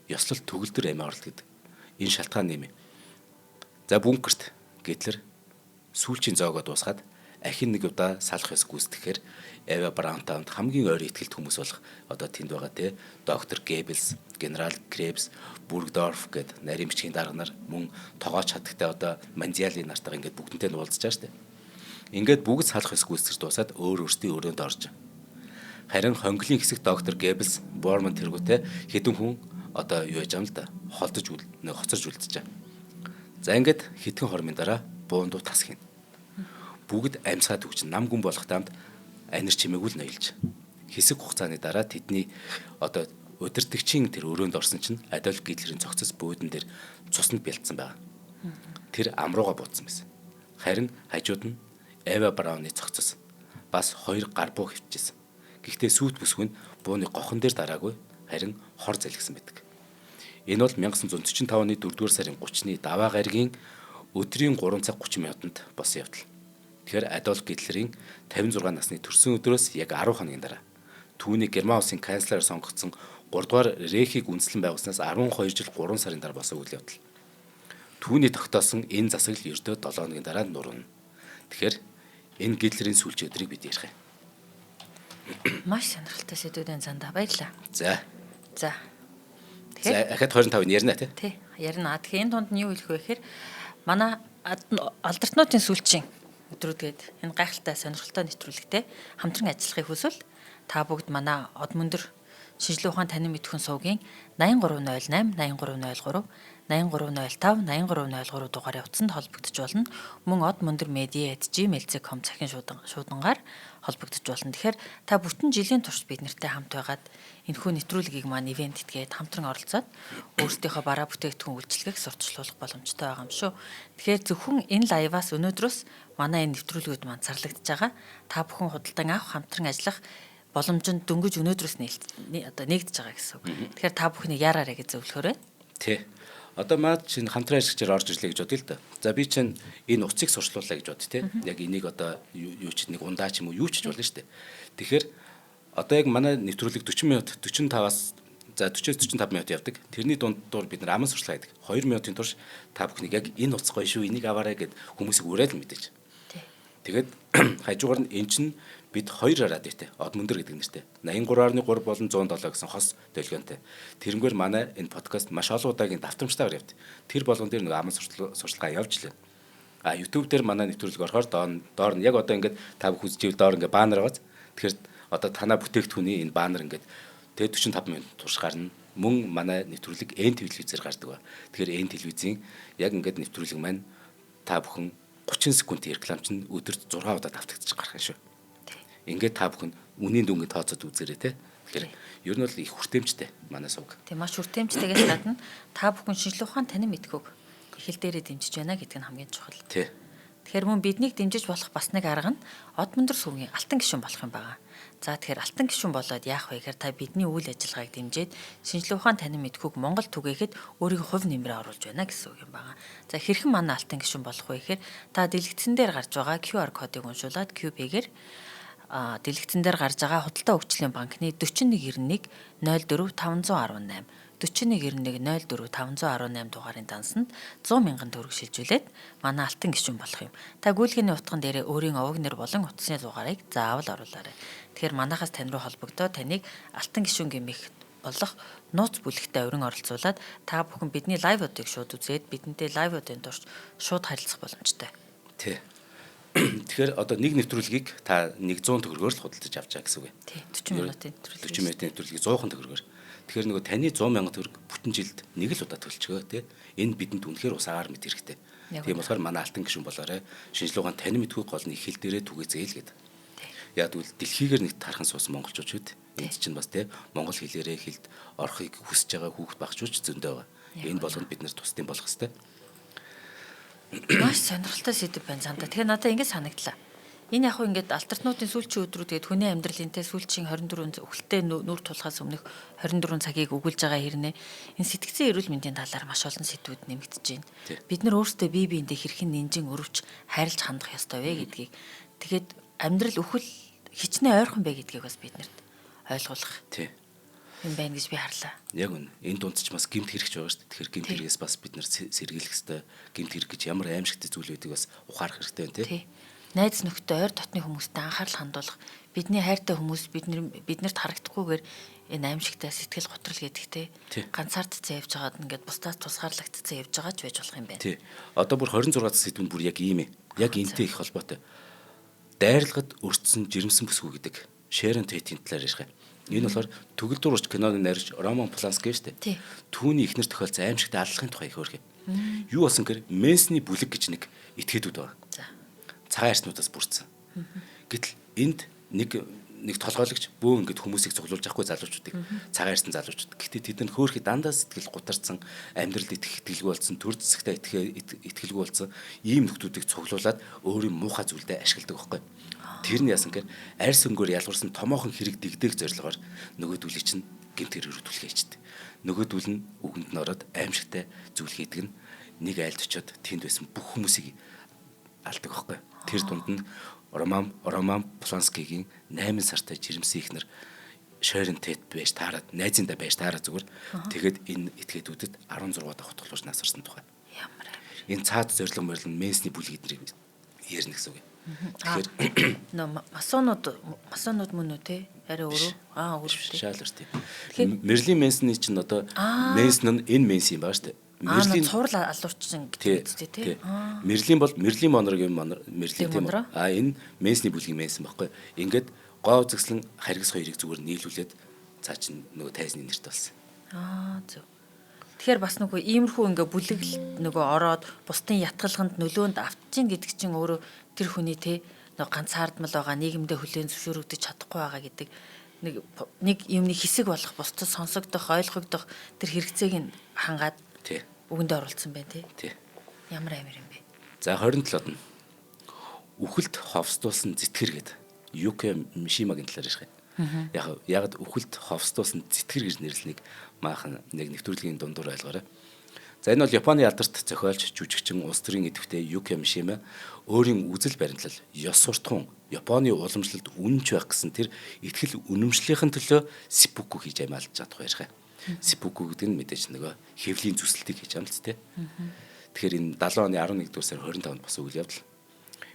Ёслол төгөлдөр амиа хорлолт гэдэг. Энэ шалтгаан нэмэ. За бункерт Гитлер сүүлчийн зоогоо дуусгаад ахин нэг удаа салах ёс гүйцэтгэхээр Эва Браунтаунд хамгийн ойр ихтгэлт хүмүүс болох одоо тэнд байгаа те доктор Геббельс, генерал Кребс, Бургдорф гэд нарийн бичгийн дарга нар мөн тоогооч хатагтай одоо Манзиали нартайгаа ингээд бүгднтэй нь уулзж байгаа штэ. Ингээд бүгд салах ёс гүйцэтгэж дуусаад өөр өөртөө өрөөнд орж. Харин хонглын хэсэг доктор Геббельс, Борман тэргүүтэй хэдэн хүн одоо юу яж юм л да холдож хоцорж үлдчихэ. За ингээд хэдхэн хормын дараа буундуу тас хийнэ. Бүгд амьсгаад өгч нам гүн болох таамд анир чимээгүй л ноёлж. Хэсэг хугацааны дараа тэдний одоо удирдагчийн тэр өрөөнд орсон чинь Адольф Гитлерийн цогцос буудан дээр цуснд бэлдсэн байгаа. Тэр амрууга буудсан байсан. Харин хажууд нь Эва Брауны цогцос бас 2 гар буу хөвчжсэн. Гэхдээ сүйт бүсгүй нь бууны гохон дээр дараагүй харин хор залгисан байдаг. Энэ бол 1945 оны 4-р сарын 30-ны даваа гаригийн өдрийн 3 цаг 30 минутанд болсон явдал. Тэгэхээр Адольф Гитлерийн 56 насны төрсөн өдрөөс яг 10 хоногийн дараа түүний Герман улсын канцлераар сонгогдсон 3 дугаар Рейхийг үндэслэн байгуулснаас 12 жил 3 сарын дараа болсон үйл явдал. Түүний тогтоосон энэ засаг л ердөө 7 хоногийн дараа нурна. Тэгэхээр энэ Гитлерийн сүүлчийн өдрийг бид ярих юм. Маш сонирхолтой сэдвүүдийн занда баярлалаа. За. Тэгэхээр дахиад 25-ыг ярина тий. Тий, ярина. Тэгэхээр энэ тунд нь юу хэлэх вэ гэхээр манай алдарчнуудын сүүлчийн өдрүүдгээд энэ гайхалтай сонирхолтой нэвтрүүлэгтэй хамтран ажиллахыг хүсвэл та бүгд манай од мөндөр шинжлэх ухаан танин мэдхүн сувгийн 8308 8303 8305 8303 дугаарыг утсанд холбогдож болно. Мөн од мөндөр media@gmail.com цахим шуудангаар холбогдож болно. Тэгэхээр та бүтэн жилийн турш бид нартай хамт байгаад энэхүү нэвтрүүлгийг маань ивент итгээд хамтран оролцоод өөрсдийнхөө бараа бүтээгдэхүүн үйлчилгээг сурталчлуулах боломжтой байгаа юм шүү. Тэгэхээр зөвхөн энэ лайваас өнөөдрөөс манай энэ нэвтрүүлгүүд маань зарлагдж байгаа. Та бүхэн худалдан авах, хамтран ажиллах боломжинд дөнгөж өнөөдрөөс нэгдэж байгаа гэсэн үг. Тэгэхээр та бүхнийг яараарэ гэж зөвлөхөөрэй. Тий. Одоо маад чинь хамтран ажиллагчаар орж ирлээ гэж бодъё л да. За би чинь энэ утсыг сурчлууллаа гэж бод тий. Яг энийг одоо юу ч нэг ундаа ч юм уу юу ч болно шүү дээ. Тэгэхээр одоо яг манай нэвтрүүлэг 40 минут 45-аас за 40-45 минут явдаг. Тэрний дундуур бид нар аман сурчлаа гэдэг. 2 минутын турш та бүхнийг яг энэ утас гоё шүү, энийг аваарай гэд хүмүүсийг уриал мэдээж. Тэгээд хажуугаар нь эн чинь бид 2 радиотэй од мөндөр гэдэг нэртэй 83.3 болон 107 гэсэн хос долгионтой. Тэрнгээр манай энэ подкаст маш олон удаагийн давтамжтайгаар явд. Тэр болгон дээр нэг аман сурчлагаа явж лээ. YouTube дээр манай нэвтрүүлэг орохоор доор нь яг одоо ингээд та бүх үзчихвэл доор ингээд баннер байгаа. Тэгэхээр одоо танаа бүтээгдэхүүний энэ баннер ингээд тэгээ 45 минут турш гарна. мөн манай нэвтрүүлэг Н телевизээр гардаг ба. Тэгэхээр Н телевизийн яг ингээд нэвтрүүлэг маань та бүхэн 30 секундын реклам чинь өдөрт 6 удаа давтагдчих гарах юм шүү. Ингээд та бүхэн үнийн дүнгийн тооцоод үзээрэй те. Тэгэхээр ер нь бол их хүртээмжтэй манай сувг. Тийм маш хүртээмжтэйгээс гадна та бүхэн шинжлэх ухаан танин мэдхүүг их хэл дээрээ дэмжиж байна гэдэг нь хамгийн чухал. Тий. Тэгэхээр мөн биднийг дэмжиж болох бас нэг арга нь од мөндөр сувгийн алтан гишүүн болох юм байна. За тэгэхээр алтан гишүүн болоод яах вэ гэхээр та бидний үйл ажиллагааг дэмжиж шинжлэх ухаан танин мэдхүүг Монгол түгээхэд өөрийн хувь нэмрээ оруулж байна гэсэн үг юм байна. За хэрхэн манай алтан гишүүн болох вэ гэхээр та дэлгэцэн дээр гарч байгаа QR кодыг уншуулад QP-гээр дэлгэцэн дээр гарч байгаа худалдаа хөгжлийн банкны 4191 04 518 4191 04 518 дугаарын дансанд 100 мянган төгрөг шилжүүлээд манай алтан гишүүн болох юм. Та гүйлгээний утган дээрээ өөрийн овог нэр болон утасны дугаарыг заавал оруулаарай. Тэгэхээр манайхаас тань руу холбогдоод таныг алтан гишүүн гэмэх болох нууц бүлэгтээ өрн оролцуулаад та бүхэн бидний лайв одыг шууд үзээд бидэнтэй лайв одын дурш шууд харилцах боломжтой. Тий. Тэгэхээр одоо нэг нэвтрүүлгийг та 100 төгрөгөөр л худалдаж авч байгаа гэсэн үг. Тий. 40 минутын нэвтрүүлэг. 40 минутын нэвтрүүлгийг 100 төгрөгөөр. Тэгэхээр нөгөө таны 100 мянган төгрөг бүтэн жилд нэг л удаа төлчихөө тий. Энэ бидэнд үнэхээр ус агаар мэд хэрэгтэй. Тийм болохоор манай алтан гишүүн болоорой. Шинжлэх ухаан танин мэдхүйг гол нь их хэл дээрээ түгээцээ л гэдэг. Яг үл дэлхийгээр нэг тархан суусан монголчууд шүү дээ. Энд чинь бас тий монгол хэлээрээ хэлд орохыг хүсэж байгаа хүүхд багчууч зөндөө байгаа. Энэ болгонд бид нэр тусдын болох хэвээр. Маш сонирхолтой сэдв байна зандаа. Тэгэхээр надад ингэж санагдлаа. Энэ яг хөө ингээд альтернативын сүүлчийн өдрүүд тэгээд хүний амьдралынтэй сүүлчийн 24 өвөлтөө нүүр тулахаас өмнөх 24 цагийг өгүүлж байгаа хэрнээ энэ сэтгцэн эрүүл мэндийн талаар маш олон сэдвүүд нэмэгдэж байна. Бид нар өөрсдөө бие биендээ хэрхэн нинжин өрөвч хайрлж хандах ёстой вэ гэдгийг тэгээд амьдрал өхөл хичнээн ойрхон бэ гэдгийг бас биднэрт ойлгуулах. Тий. юм байна гэж би харлаа. Яг үнэ. Энэ дунд ч бас гэмт хэрэгч байгаа шүү дээ. Тэгэхээр гэмт хэрэгээс бас бид нар сэргийлэх хэрэгтэй. Гэмт хэрэг гэж ямар аимшигтэй зүйл байдгийг бас ухаарах хэрэгтэй байна тий. Найз нөхдөд ойр дотны хүмүүстэй анхаарал хандуулах, бидний хайртай хүмүүс биднэрт харагдахгүйгээр энэ аимшигтай сэтгэл готрол гэдэгтэй ганцаардцсан явж байгаад ингээд бусдаас тусгаарлагдцсан явж байгаа ч байж болох юм байна. Тий. Одоо бүр 26 дахь сэдвүн бүр яг ийм ээ. Яг энтэй их холбоотой. Дайрлагад өртсөн жирэмсэн бүсгүй гэдэг Sharon Tate-ийн талаар ярих юм. Энэ болохоор төгөлдөр урч киноны найрагч Роман Полански шүү дээ. Түүний ихнэр тохиолдсон аимшигтай аллахын тухай их хөөрхий. Юу болсон гэхээр Менсний бүлэг гэж нэг этгээдүүд байна. Цагаан арснуудаас бүрдсэн. Гэтэл энд нэг толгойлогч бөө ингээд хүмүүсийг цуглуулж авахгүй залуучуудыг цагаан арсан залуучууд. Гэтэ тэд нь хөөрхий дандаа сэтгэл гутарсан, амьдралд итгэх итгэлгүй болсон, төр зэсгтээ итгэлгүй болсон ийм нөхдүүдийг цуглуулад өөрийн муухай зүйлдээ ашигладаг байхгүй. Тэр нь яасан гэхээр арьс өнгөөр ялгарсан томоохон хэрэг дэгдэг зорилгоор нөгөөдүүлийг чинь гэмт хэрэг рүү түлхээждэг. Нөгөөдүүл нь үгэнд нь ороод аимшигтай зүйл хийдэг нь нэг айлд очиод тэнд байсан бүх хүмүүсийг алдаг байхгүй. Тэр дунд нь Роман Поланскигийн 8 сартай жирэмсэн ихнэр Sharon Tate байж таарад найзындаа байж таараа зүгээр. Тэгээд энэ этгээдүүдэд 16 дахь утгалуур насарсан тухай. Ямар энэ цаад зорилго мөрлөн Менсний бүлэг эднийг ярина гэсэн үг. Тэгэхээр масонууд мөн үү те арай өөрөө өөрөө шаал тийм. Мерлин Менсний чинь одоо Менсэн нь энэ Менс юм байна шүү дээ. Мерлин цуврал алуурчин гэдэг үстэй тий. Мерлин бол Мерлин Монрогийн Мерлин тийм үү. Энэ Менсний бүлгийн Менсэн байхгүй. Ингээд гоо үзэгслэн харгас хоёрыг зүгээр нийлүүлээд цаа чин нөгөө тайзны нэрт болсон. Зөв. Тэгэхээр бас нөгөө иймэрхүү ингээ бүлэгл нөгөө ороод бусдын ятгалганд нөлөөнд автчихин гэдэг чинь өөрөө тэр хүний тий нөгөө ганцаардмал байгаа нийгэмдээ хүлээн зөвшөөрөгдөж чадахгүй байгаа гэдэг нэг юмны хэсэг болох бусдад сонсогдох ойлгогдох тэр хэрэгцээг нь хангаад үгэндээ оруулсан байна тий. Ямар амир юм бэ? За 27-д нь үхэлд ховсдуулсан зэтгэр гэдэг Юки Мишимагийн талаар ярих юм. Яг үхэлд ховсдуулсан зэтгэр гэж нэрлэнийг maaхан нэг нэвтрүүлгийн дундуур ойлгоорой. За энэ бол Японы алдарт зохиолч, жүжигчин, улс төрийн идэвхтэй Юки Мишима өөрийн үзэл баримтлал, ёс суртахуун, Японы уламжлалд үнэнч байх гэсэн тэр итгэл үнэмшлийнхэн төлөө сиппуку хийж амиалж чадах ярих юм. Сиппуку гэдэг нь мэдээж нөгөө хэвлийн зүсэлтийг хийж амлц тэ. Тэгэхээр энэ 70 оны 11-р сар 25-нд бас үйл явдал.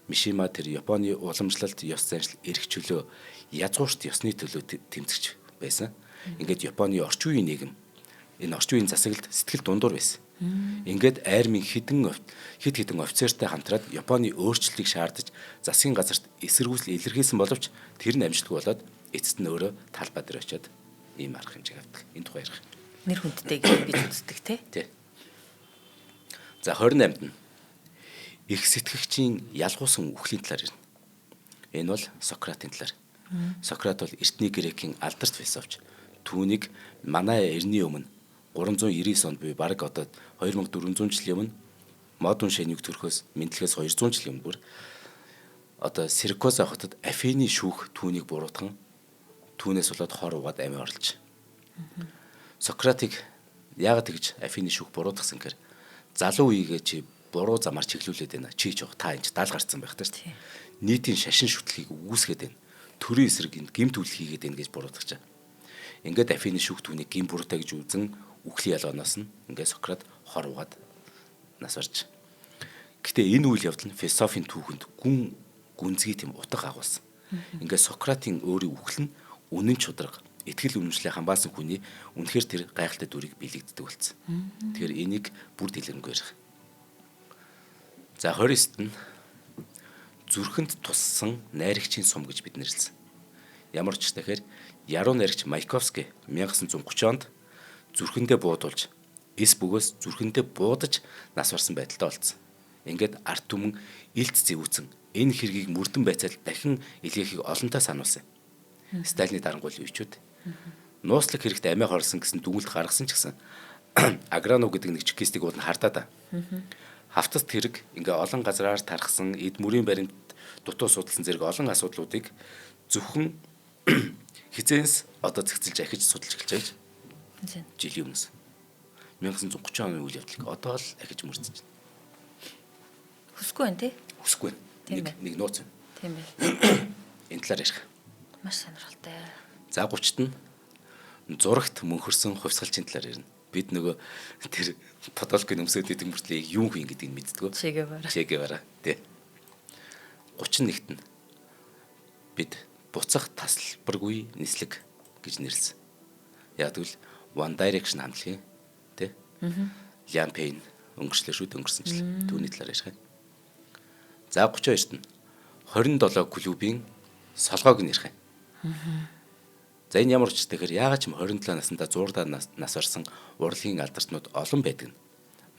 Мишима тэр Японы уламжлалт, ёс заншил, эрх чөлөө, язгуурт ёсны төлөө тэмцэгч байсан. Ингээд Японы орчин үеийн нийгэм энэ орчин үеийн засаглалд сэтгэл дундуур байсан. Ингээд айрмын хідэн офицертай хамтраад Японы өөрчлөлтийг шаардаж засгийн газарт эсэргүүцэл илэрхийлсэн боловч тэр нь амжилтгүй болоод эцэст нь өөрөө талбай дээр очиод ийм арга хэмжээг авдаг. Энэ тухай ярих. нэр хүндтэй гэж үздэг тий. Тий. За 28-д нь их сэтгэгчийн ялгуусан үхлийн талаар ирнэ. Энэ бол Сократын талаар. Сократ бол эртний Грекийн алдарт философч. Түүнийг манай эртний өмнө 399 онд буюу бараг одоо 2400 жилийн өмнө модон шэнийг төрөхөөс мэдлэгээс 200 жилийн өмнө бүр одоо Сиракуза хотод Афины шүүх түүнийг буруутган түүнээс болоод хор угаад амиа орлож. Сократыг яагаад тэгж Афины шүүх буруутгасан гэхээр залуу үеигээ чи буруу замаар чиглүүлээд байна. Чи ч та энэ даал гарцсан байх таа шүү дээ. Нийтийн шашин шүтлгийг үүсгээд байна. Төрийн эсрэг гэмт үйл хийгээд байна гэж буруутгачаа. Ингээд Афины шүүх түүнийг гин буруутай гэж үзэн үхлийн ялгаанаас нь ингээд Сократ хор угаад нас барж. Гэтэ энэ үйл явдал нь философийн түүхэнд гүнзгий тийм утга агуулсан. Ингээд Сократын өөрийн үхэл нь үнэн чудраг, итгэл үнэмшлээ хамбаасан хүний үнэхээр тэр гайхалтай дүрийг биелэгддэг болсон. Тэгэхээр энийг бүр дэлгэрэнгүй ярих. За 29-т нь зүрхэнд туссан найрагчийн сум гэж бид нэрлэсэн. Ямар ч тэгэхээр яруу найрагч Маяковский 1930 онд зүрхэндээ буудуулж, эс бөгөөс зүрхэндээ буудаж нас барсан байдалтай болсон. Ингээд арт түмэн илт зэвүүцэн энэ хэргийг мөрдөн байцаал дахин илгээхийг олонтаа сануулсан. Сталины дарангуул үечүүд нууцлаг хэрэгт амиа хорлсон гэсэн дүгнэлт гаргасан ч гэсэн Агранов гэдэг нэг чекистийг бол хардаа да. Хавтаст хэрэг ингээ олон газраар тархсан эд мөрийн баримт дутуу судалсан зэрэг олон асуудлуудыг зөвхөн хизээс одоо зэгцэлж ахиж судалж эхэлж байж жилийн өмнөөс 1930 оны үйл явдлыг одоо л ахиж мөрдөж байна. Хүсгүй байна тий. Хүсгүй байна. Нэг нууц байна. Тийм байна. Энэ талаар ярих. Маш сонирхолтой. За 30-т нь зурагт мөнхөрсөн хувьсгалчийн талаар ярина. Бид нөгөө тэр Подолкын өмсөд идэг мөртлөө юм хийн гэдгийг мэддэг. Чегевара тий. 31-т нь бид буцах тасалбаргүй нислэг гэж нэрлэсэн. Яг тэгвэл One Direction хамтлагийн тий. Liam Payne өнгөрчлөө шүү дээ, өнгөрсөнчлээ. Түүний талаар ярих юм. За 32-т нь 27 клубын солгоог нь ярих юм. За энэ ямар ч тэгэхээр яагаад ч юм 27 наснда зуурдаа нас барсан урлагийн алдарснууд олон байдаг нь.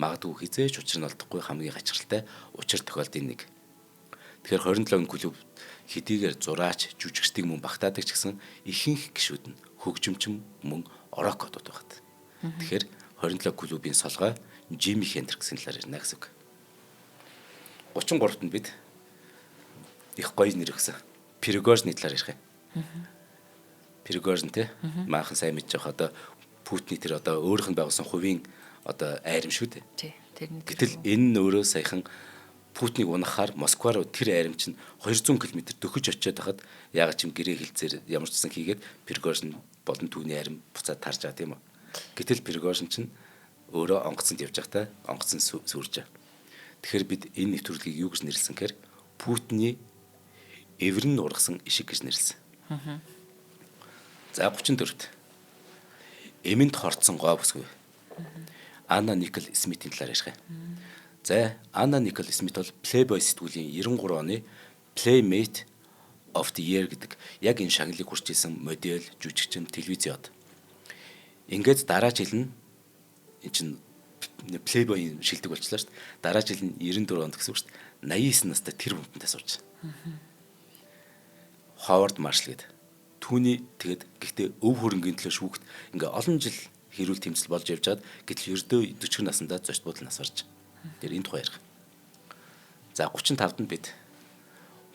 Магадгүй хизээч учир нь олдохгүй хамгийн гачиралтай учир тохиолдын нэг. Тэгэхээр 27 клуб хэдийгээр зураач, жүжигчдийг мөн багтаадаг ч гэсэн ихэнх гишүүд нь хөгжимчин мөн орокодод байгаад. Тэгэхээр 27 клубын солгой Жими Хендриксийн талаар ярина гэсэн үг. 33-т нь бид их гоё нэр өгсөн. Пригожины талаар ярих юм. Пригожин те maaхан сайн мэдж байгаа одоо Путиний тэр одоо өөрийнх нь байгуулсан хувийн одоо айрам шүү дээ. Тий. Тэр нэг. Гэтэл энэ нь өөрөө саяхан Путиныг унахаар Москва руу тэр айрам чинь 200 км дөхөж очиод хахад ягаад ч юм гэрээ хилцээр ямар ч гэсэн хийгээд Пригожин болон түүний айрам буцаад тарж байгаа тийм үү. Гэтэл Пригожин чинь өөрөө онгоцонд явж байхдаа онгоцон сүрж байгаа. Тэгэхээр бид энэ нэвтрүүлгийг юу гэж нэрлсэн гэхээр Путиний эврэн ургасан ишиг гэж нэрлсэн. За 34-т эмэнд хорцсон гоо бүсгүй. Анна Никол Смитийн талаар ярих юм. За Анна Никол Смит бол Playboy сэтгүүлийн 93 оны Playmate of the Year гэдэг яг энэ шагналыг хүрч исэн модель, жүжигчин, телевизийн од. Ингээд дараа жил нь энэ чинь Playboy шилдэг болчихлоо шүү дээ. Дараа жил нь 94 онд гэсэн үг шүү дээ. 89 настай тэр хүнтэй сурч. Ховард Маршал гэдэг. Түүний тэгэд гэхдээ өв хөрөнгөний төлөө шүүхт ингээ олон жил хэрүүл тэмцэл болж явж байгаад гэтэл ердөө 40 наснда зочд буудал нас барж. Тэр энэ тухай ярих. За 35-д нь бид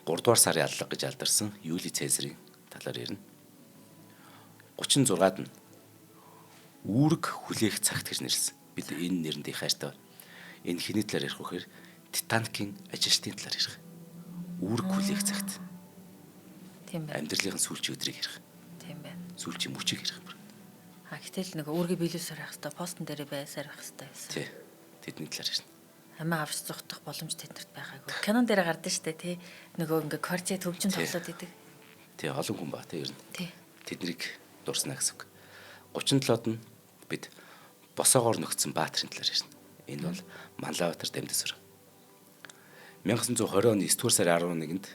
3 дугаар сарын аллага гэж алдарсан Юли Цезарийн талаар ярина. 36-д нь үүрэг хүлээх цагт гэж нэрлсэн. Бид энэ нэрэнд их хайртай. Энэ хэний талаар ярих вэ гэхээр Титаникийн ажилчдын талаар ярих. Үүрэг хүлээх цагт. Тийм байна. Амьдралын сүүлчийн өдрийг ярих. Тийм байна. Сүүлчийн мөчийг ярих. Гэтэл нэг үүргээ биелүүлсээр байх хэрэгтэй, постн дээр байсаар байх хэрэгтэй байсан. Тий. Тэдний талаар ярина. Амиа авч зогтох боломж тэднэрт байгаагүй. Канон дээр гардаг штэ тий. Нөгөө ингээ кварцээ төвчөн тоглоод идэг. Тий, олон хүн ба тий ер нь. Тий. Тэднийг дурснаа гэсэн үг. 37-д нь бид босоогоор нөхцсөн баатрын талаар ярина. Энэ бол Манлайбаатар Дамдасар. 1920 оны 9 дугаар сарын 11-нд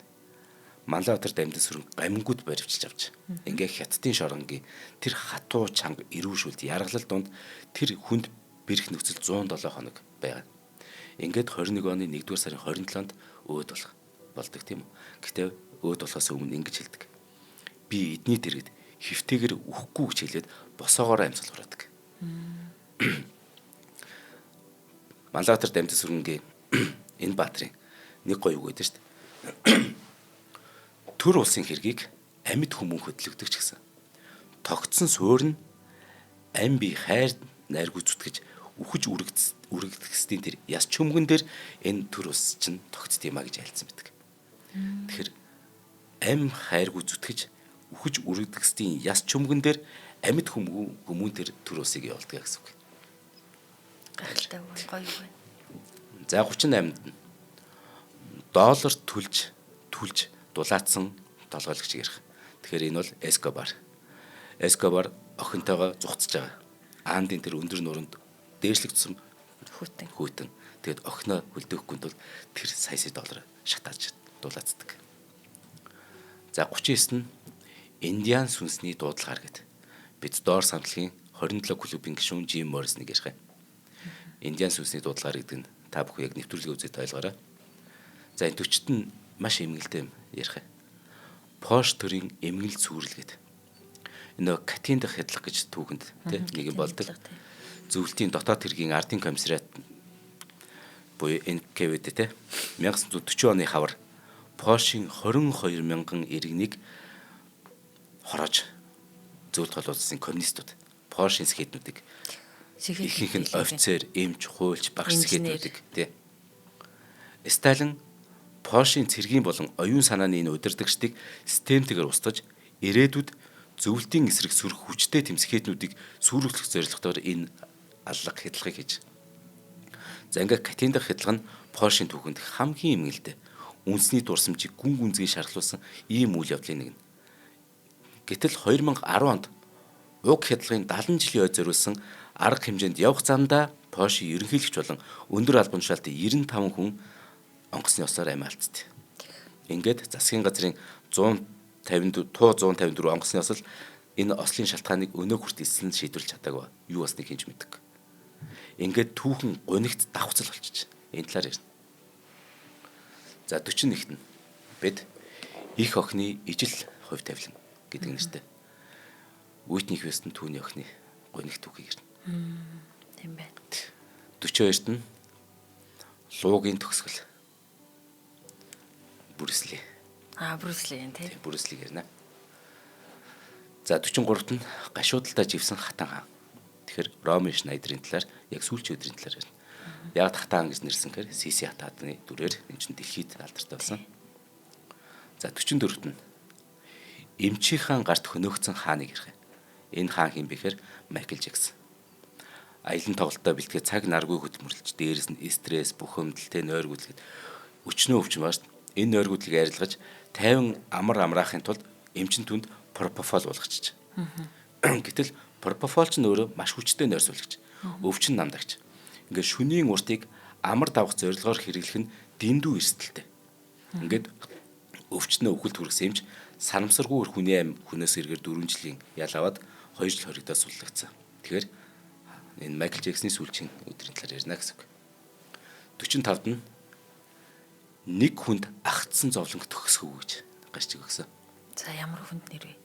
Манлайбатар дамжин сүрэн гамингууд баривчилж авч. Ингээ хятадын шоронгийн тэр хатуу чанга ирүүшүүлд яргалал донд тэр хүнд бэрх нөхцөл 107 хоног байгаа. Ингээд 21 оны 1-р сарын 27-нд өөд болдог тийм үү. Гэхдээ өөд болохоос өмнө ингэж хэлдэг. Би эдний дэргэд хэвтэйгэр үхэхгүй гэж хэлээд босоогоор амьсгалуураадаг. Манлайбатар дамжин сүрэнгийн энэ баатрын нэг гоё үг гэдэг шүү дээ. Төр улсын хэргийг амьд хүмүүн хөдөлгдөг ч гэсэн. Тогтсон суурь нь ам би хайр найргүй зүтгэж үхэж үрэгдэхсдийн тэр яс чөмгөн дээр энэ төр улс чинь тогтд юм а гэж альцсан байдаг. Тэгэхээр ам хайргүй зүтгэж үхэж үрэгдэхсдийн яс чөмгөн дээр амьд хүмүүн тэр төр улсыг явуулдаг гэсэн үг. Гайхалтай гоё байна. За 38-нд доллар түлж дулаацсан толгойлогч ярих. Тэгэхээр энэ бол Эскобар. Эскобар охинтойгоо зугтаж байгаа. Аандын тэр өндөр нуруунд дээшлэгдсэн хүйтэн. Тэгэд охиноо хөлдөөхгүй тул тэр сая доллар шатааж дулаацдаг. За 39 нь Индиан сүнсний дуудлагаар гэд. Бид доор самтлагын 27 клубын гишүүн Жим Морриснийг ярих. Индиан сүнсний дуудлагаар гэдэг нь та бүхэн яг нэвтрүүлгийн үзээд ойлгоорой. За энэ 40-т нь маш эмгэлтэй юм ярих. Пош төрийн эмгэл цүүрэл гэдэг. Энэ Катин дахь хядлах гэж түүхэнд нэг юм болдог. Зөвлөлтийн дотоод хэргийн ардын комиссариат буюу НКВД 1940 оны хавар Пошийн 22 мянган иргэнийг хороож зөвлөлт холбооцсон коммунистууд Пошийн сэхэтнүүдийг ихэнх нь офицер, эмч, хуульч, багш сэхэтнүүдийг Сталин Пошийн цэргийн болон оюун санааны энэ удирдагчдыг системтэйгээр устгаж ирээдүйд зөвлөлтийн эсрэг сүрх хүчтэй тэмцэхэтнүүдийг сүрүүлэх зорилготоор энэ аллах хядлагыг хийж. За ингээд Катин дахь хядлага нь Пошийн түүхэнд хамгийн эмгэлтэй үндэсний дурсамжийг гүн гүнзгий шархлуулсан ийм үйл явдлын нэг нь. Гэтэл 2010 онд уг хядлагын 70 жилийн ой зориулсан арга хэмжээнд явах замдаа Пошийн ерөнхийлөгч болон өндөр албан тушаалтын 95 хүн онгоцны осоор амиа алдсан. Ингээд засгийн газрын 154 онгоцны осол энэ ослын шалтгааныг өнөө хүртэл эсэлэн шийдвэрлэж чадаагүй. Юу басныг хинж мэддэг. Ингээд түүхэн гунигт давхцал болчих. Энэ талаар ярина. За 41-т нь бид их охины ижил хувь тавилан гэдэг нэртэй. Уитни Хьюстон түүний охины гунигт түүхийг ярина. Тийм байна. 42-т нь луугийн төгсгөл. Брюс Ли. Брюс Ли тийм. Брюс Ли ярина. За 43-т нь гашуудалтаа живсэн хатан хаан. Тэгэхээр Ромын Шнайдерийн талаар яг сүүлчийн өдрийн талаар ярина. Яг хатан гэж нэрлсэн гэхээр Сиси хатааны дүрээр энэ чинь дэлхийд алдартай болсон. За 44-т нь эмчийн хаан гарт хөнөөгдсөн хааныг ярих. Энэ хаан хэм бэхээр Майкл Жексон. Аялан тоглолтоо бэлтгээ цаг наргүй хөдөлмөрлөж дээрэс нь стресс, бухимдал, нойргүйдлгээд өчнөө өвчин бааш. Энэ нойргүйдлийг арилгаж 50 амар амраахын тулд эмчин түнд пропофол болгочих. Гэтэл пропофол ч нөөрэ маш хүчтэй нойр суулгч. Өвчин намдагч. Ингээд шөнийн уртыг амар давах зорилгоор хэрэглэх нь дэндүү эрсдэлтэй. Ингээд өвчнөө өвгөлт хүргэсэн эмч санамсаргүйр хүний ам хүнээс эргээр 4 жилийн ял аваад 2 жил хоригдоод суллагдсан. Тэгэхээр энэ Майкл Жексоны сүүлчийн өдрийн талаар ярина гэсэн үг. 45-д нь нэг хүнд агтсан зовлонг төгсгөө гэж гарч өгсөн. За ямар хүнд нэр вэ?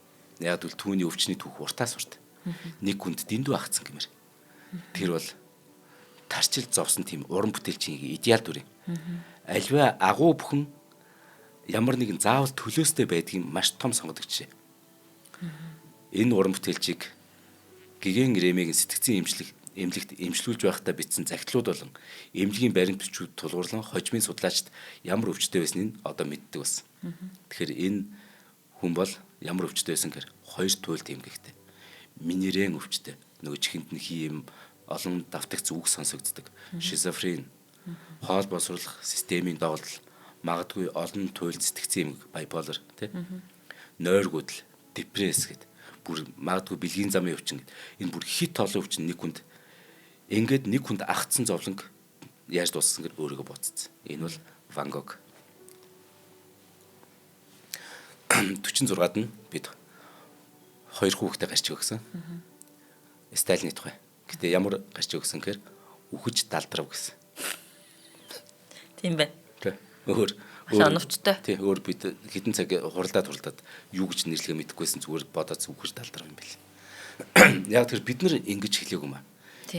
Яг л түүний өвчний түүх уртаас урт. Нэг хүнд дэндүү агтсан гэмээр. Тэр бол тарчил зовсон тийм уран бүтээлчийн идеал дүр юм. Альва агуу бүхэн ямар нэгэн заавал төлөөстэй байдгийн маш том сонгодог жишээ. Энэ уран бүтээлчийг гигэн Ремигийн сэтгцэн эмнэлэгт эмчлүүлж байхдаа бичсэн захидлууд болон эмнэлгийн баримт бичүүд тулгуурлан хожимын судлаачид ямар өвчтэй байсныг одоо мэддэг болсон. Тэгэхээр энэ хүн бол ямар өвчтэй байсан гэхээр хоёр туйлд эмгэгтэй. Минерэн өвчтэй. Нөгөө чихэнд нь хийм олон давтагц үг сонсогддог. Шизофрен, хоол боловсруулах системийн доголдол, магадгүй олон туйлд сэтгцэн эмгэг, биполар, нойргүйдэл, депресс гэдэг. Бүр магадгүй бэлгийн замын өвчин гэдэг. Энэ бүр хит олон өвчин нэг хүнд ингээд нэг хүнд агтсан зовлонг яаж дууссан гэж өөрийгөө бодцсон. Энэ бол Ван Гог. 46-ад нь бид 2 хүүхдээ гарч өгсөн. Сталины тухай. Гэтэ ямар гарч өгсөн гэхээр үхэж далдрав гэсэн. Тийм байна. Тэ. Өөр Оновчтой. Тий, өөр бид хэдэн цаг хуралдаад юу гэж нэрлэгээ мэдэхгүйсэн зүгээр бодоод үхэж далдрав юм бэл. Яг тэр бид нар ингэж хэлээгүй маа.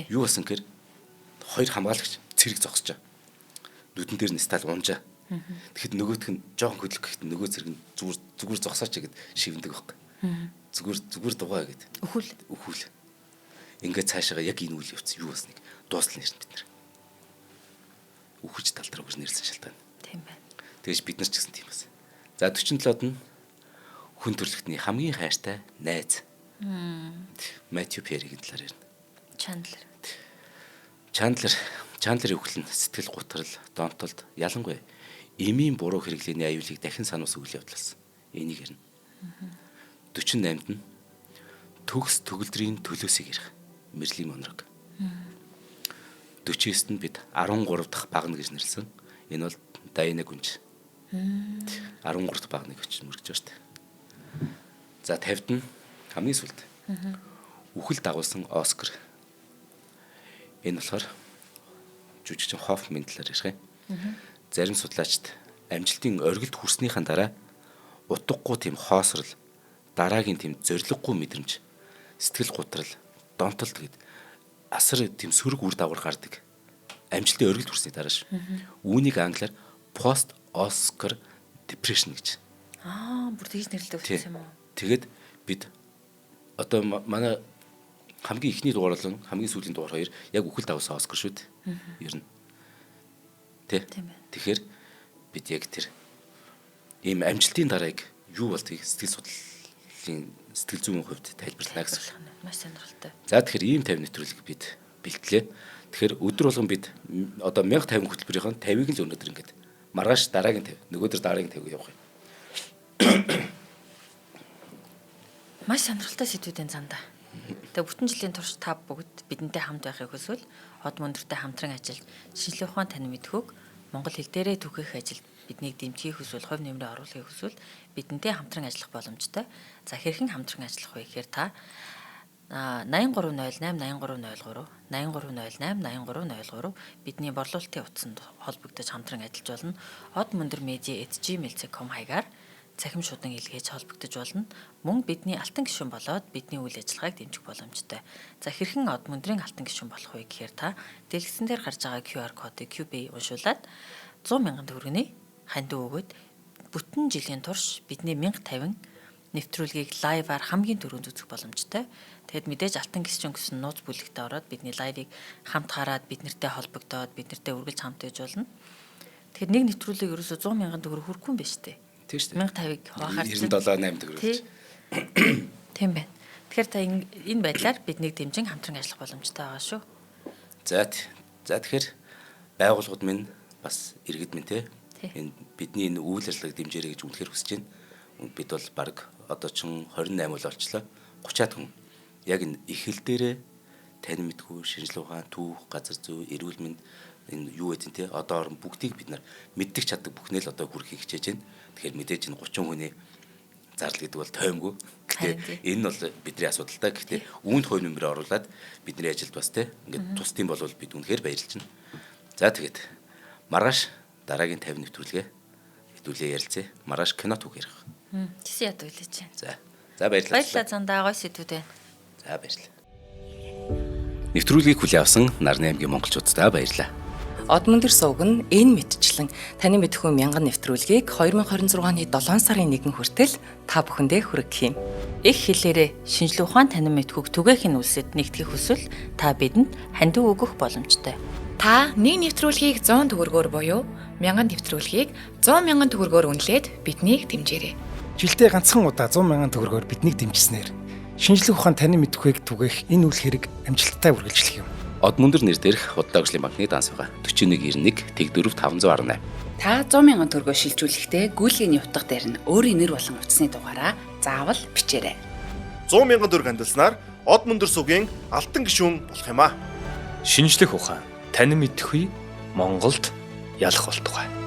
Юу болсон гэхээр 2 хамгаалагч цэрэг зогсож байгаа. Нүдэн дээр нь стал унжаа. Тэгэхэд нөгөөх нь жоохон хөдлөх гэхэд нөгөө цэрэг нь зүгээр зогсооч гэд шивэндэг байхгүй. Зүгээр дугаа гэд. Өхүүл. Ингээд цаашаа яг энэ үйл явц юу болсныг дуустал нэрсэн бид нар. Үхэж талдраа гэж нэрлсэн шалтгаан. Тийм байна. Тэгэж бид нар ч гэсэн тийм байсан. За 47-д нь хүн төрлөختний хамгийн хайртай найз. Матью Перригийн талаар ярина. Чандлер өвхлөн сэтгэл гутрал, донтолд ялангуяа эмийн буруу хэрэглээний аюулыг дахин сануус үйл явдлаас энийг ярина. 48-д нь төгс төгөлдрийн төлөөсийг ярих. Мэрлийн Монрог. 49-д нь бид 13 дахь багна гэж нэрлсэн. Энэ бол Дайна Гүнж. 13 дахь багныг очиж мөргөж байна шүү дээ. За 50-д нь хамгийн сүүлд. Үхэл дагуулсан Оскар. Энэ болохоор жүжигчин Хоффман талаар ярих юм. Зарим судлаачид амжилтын оргилд хүрснийхэн дараа утгагүй тийм хоосрол, дараагийн тийм зориггүй мэдрэмж, сэтгэл гутрал, донтолт гэд асар тийм сөрөг үр дагавар гардаг. Амжилтын оргилд хүрсний дараа ш. Үүнийг англиар post Oscar depression гэж. Бүр тэгж нэрлэдэг болсон юм уу? Тэгээд бид одоо манай хамгийн ихний дугаар болон хамгийн сүүлийн дугаар 2 яг үхэл давсан Оскар шүү дээ. Ер нь. Тэгэхээр бид яг тэр ийм амжилтын дарааг юу болдгийг сэтгэл зүйн хувьд тайлбарлана гэсэн. Маш сонирхолтой. За тэгэхээр ийм 50 нэвтрүүлэг бид бэлтлээ. Тэгэхээр өдөр болгон бид одоо 1050 хөтөлбөрийн 50-ыг л өнөөдөр ингээд маргааш дараагийн 50, нөгөөдөр дараагийн 50 явах юм. Маш сонирхолтой сэдвүүдийн зандаа. Тэгээ бүтэн жилийн турш та бүгд бидэнтэй хамт байхыг хүсвэл Од Мөндөртэй хамтран ажиллаж шинжлэх ухаан танин мэдхүйг монгол хэл дээрээ түгэх ажилд биднийг дэмжихийг хүсвэл хувь нэмрээ оруулахыг хүсвэл бидэнтэй хамтран ажиллах боломжтой. За хэрхэн хамтран ажиллах вэ гэхээр та 8308 8303 8308 8303 бидний борлуулалтын утсанд холбогдож хамтран ажиллаж болно. Од Мөндөр media@gmail.com хаягаар цахим шудан илгээж холбогдож болно. Мөн бидний алтан гишүүн болоод бидний үйл ажиллагааг дэмжих боломжтой. За хэрхэн Од Мөндрийн алтан гишүүн болох вэ гэхээр та дэлгэцэн дээр гарч байгаа QR кодыг QB уншуулад 100,000 төгрөгийн хандив өгөөд бүтэн жилийн турш бидний 1050 нэвтрүүлгийг лайваар хамгийн түрүүнд үзэх боломжтой. Тэгэд мэдээж алтан гишүүн гэсэн нууц бүлэгтээ ороод бидний лайвыг хамт хараад биднэртэй холбогдоод биднэртэй үргэлж хамт байж болно. Тэгэд нэг нэвтрүүлгийг ерөөсө 100,000 төгрөг хүрэхгүй юм байна шүү дээ. 1050-ыг хуваахаар 97,8 төгрөг. Тийм байна. Тэгэхээр та энэ байдлаар биднийг дэмжин хамтран ажиллах боломжтой байгаа шүү. За тэгэхээр байгууллагууд минь бас иргэд минь те. Энэ бидний энэ үйл ажиллагааг дэмжээрэй гэж үнэхээр хүсэж байна. Бид бол баг одоо ч 28 бол олчлоо. 30-аад хүн яг энэ их хэл дээрээ танин мэдгүй шинжлэх ухаан, түүх, газар зүй, эрүүл мэнд энэ юу гэдэг те одоо орон бүгдийг бид нар мэддэг чаддаг бүхнээ л одоо хүрхийг хичээж байна. Тэгэхээр мэдээж энэ 30 хүний зардал гэдэг бол тоймгүй. Гэхдээ энэ нь бол бидний асуудал та. Гэхдээ үүнд хувь нэмрээ оруулаад бидний ажилд бас те ингээд тусдсан бол бид үнэхээр баярлж байна. За тэгээд маргааш дараагийн 50 нэвтрүүлгээ хэдүүлээ ярилцъя. Маргааш кино түүх ярих. Чисэн яд үлээж байна. За баярлалаа. Баярлалаа зандаа гой сэдвүүд байна. За баярлалаа. Нэвтрүүлгийг хүлээн авсан Нарны аймгийн монголчуудаа баярлалаа. Од Мөндөр сувг нь энэ мэдчлэн таны мэдхүйн мянган нэвтрүүлгийг 2026 оны 7 сарын 1 хүртэл та бүхэндээ хүргэх юм. Их хэлээрээ шинжлэх ухаан танин мэдхүйг түгээхийн үлсэд нэгтгэх хүсвэл та бидэнд хандив өгөх боломжтой. Та нэг нэвтрүүлгийг 100 төгрөгөөр буюу 1000 нэвтрүүлгийг 100,000 төгрөгөөр үнэлээд биднийг дэмжээрэй. Жилдээ ганцхан удаа 100,000 төгрөгөөр биднийг дэмжснээр шинжлэх ухаан танин мэдхүйг түгээх энэ үйл хэрэг амжилттай үргэлжлэх юм. Од Мөндөр нэр дээрх Худалдаа өвчлийн банкны данс байгаа 4191 Тэг 4 518. Та 100,000 төгрөгөөр шилжүүлэхдээ гүйлгээний утга дээр нь өөрийн нэр болон утасны дугаараа заавал бичээрэй. 100,000 төгрөг хандалснаар Од Мөндөр сувгийн алтан гишүүн болох юм а. Шинжлэх ухаан танин мэдхүй Монголд ялах болтугай.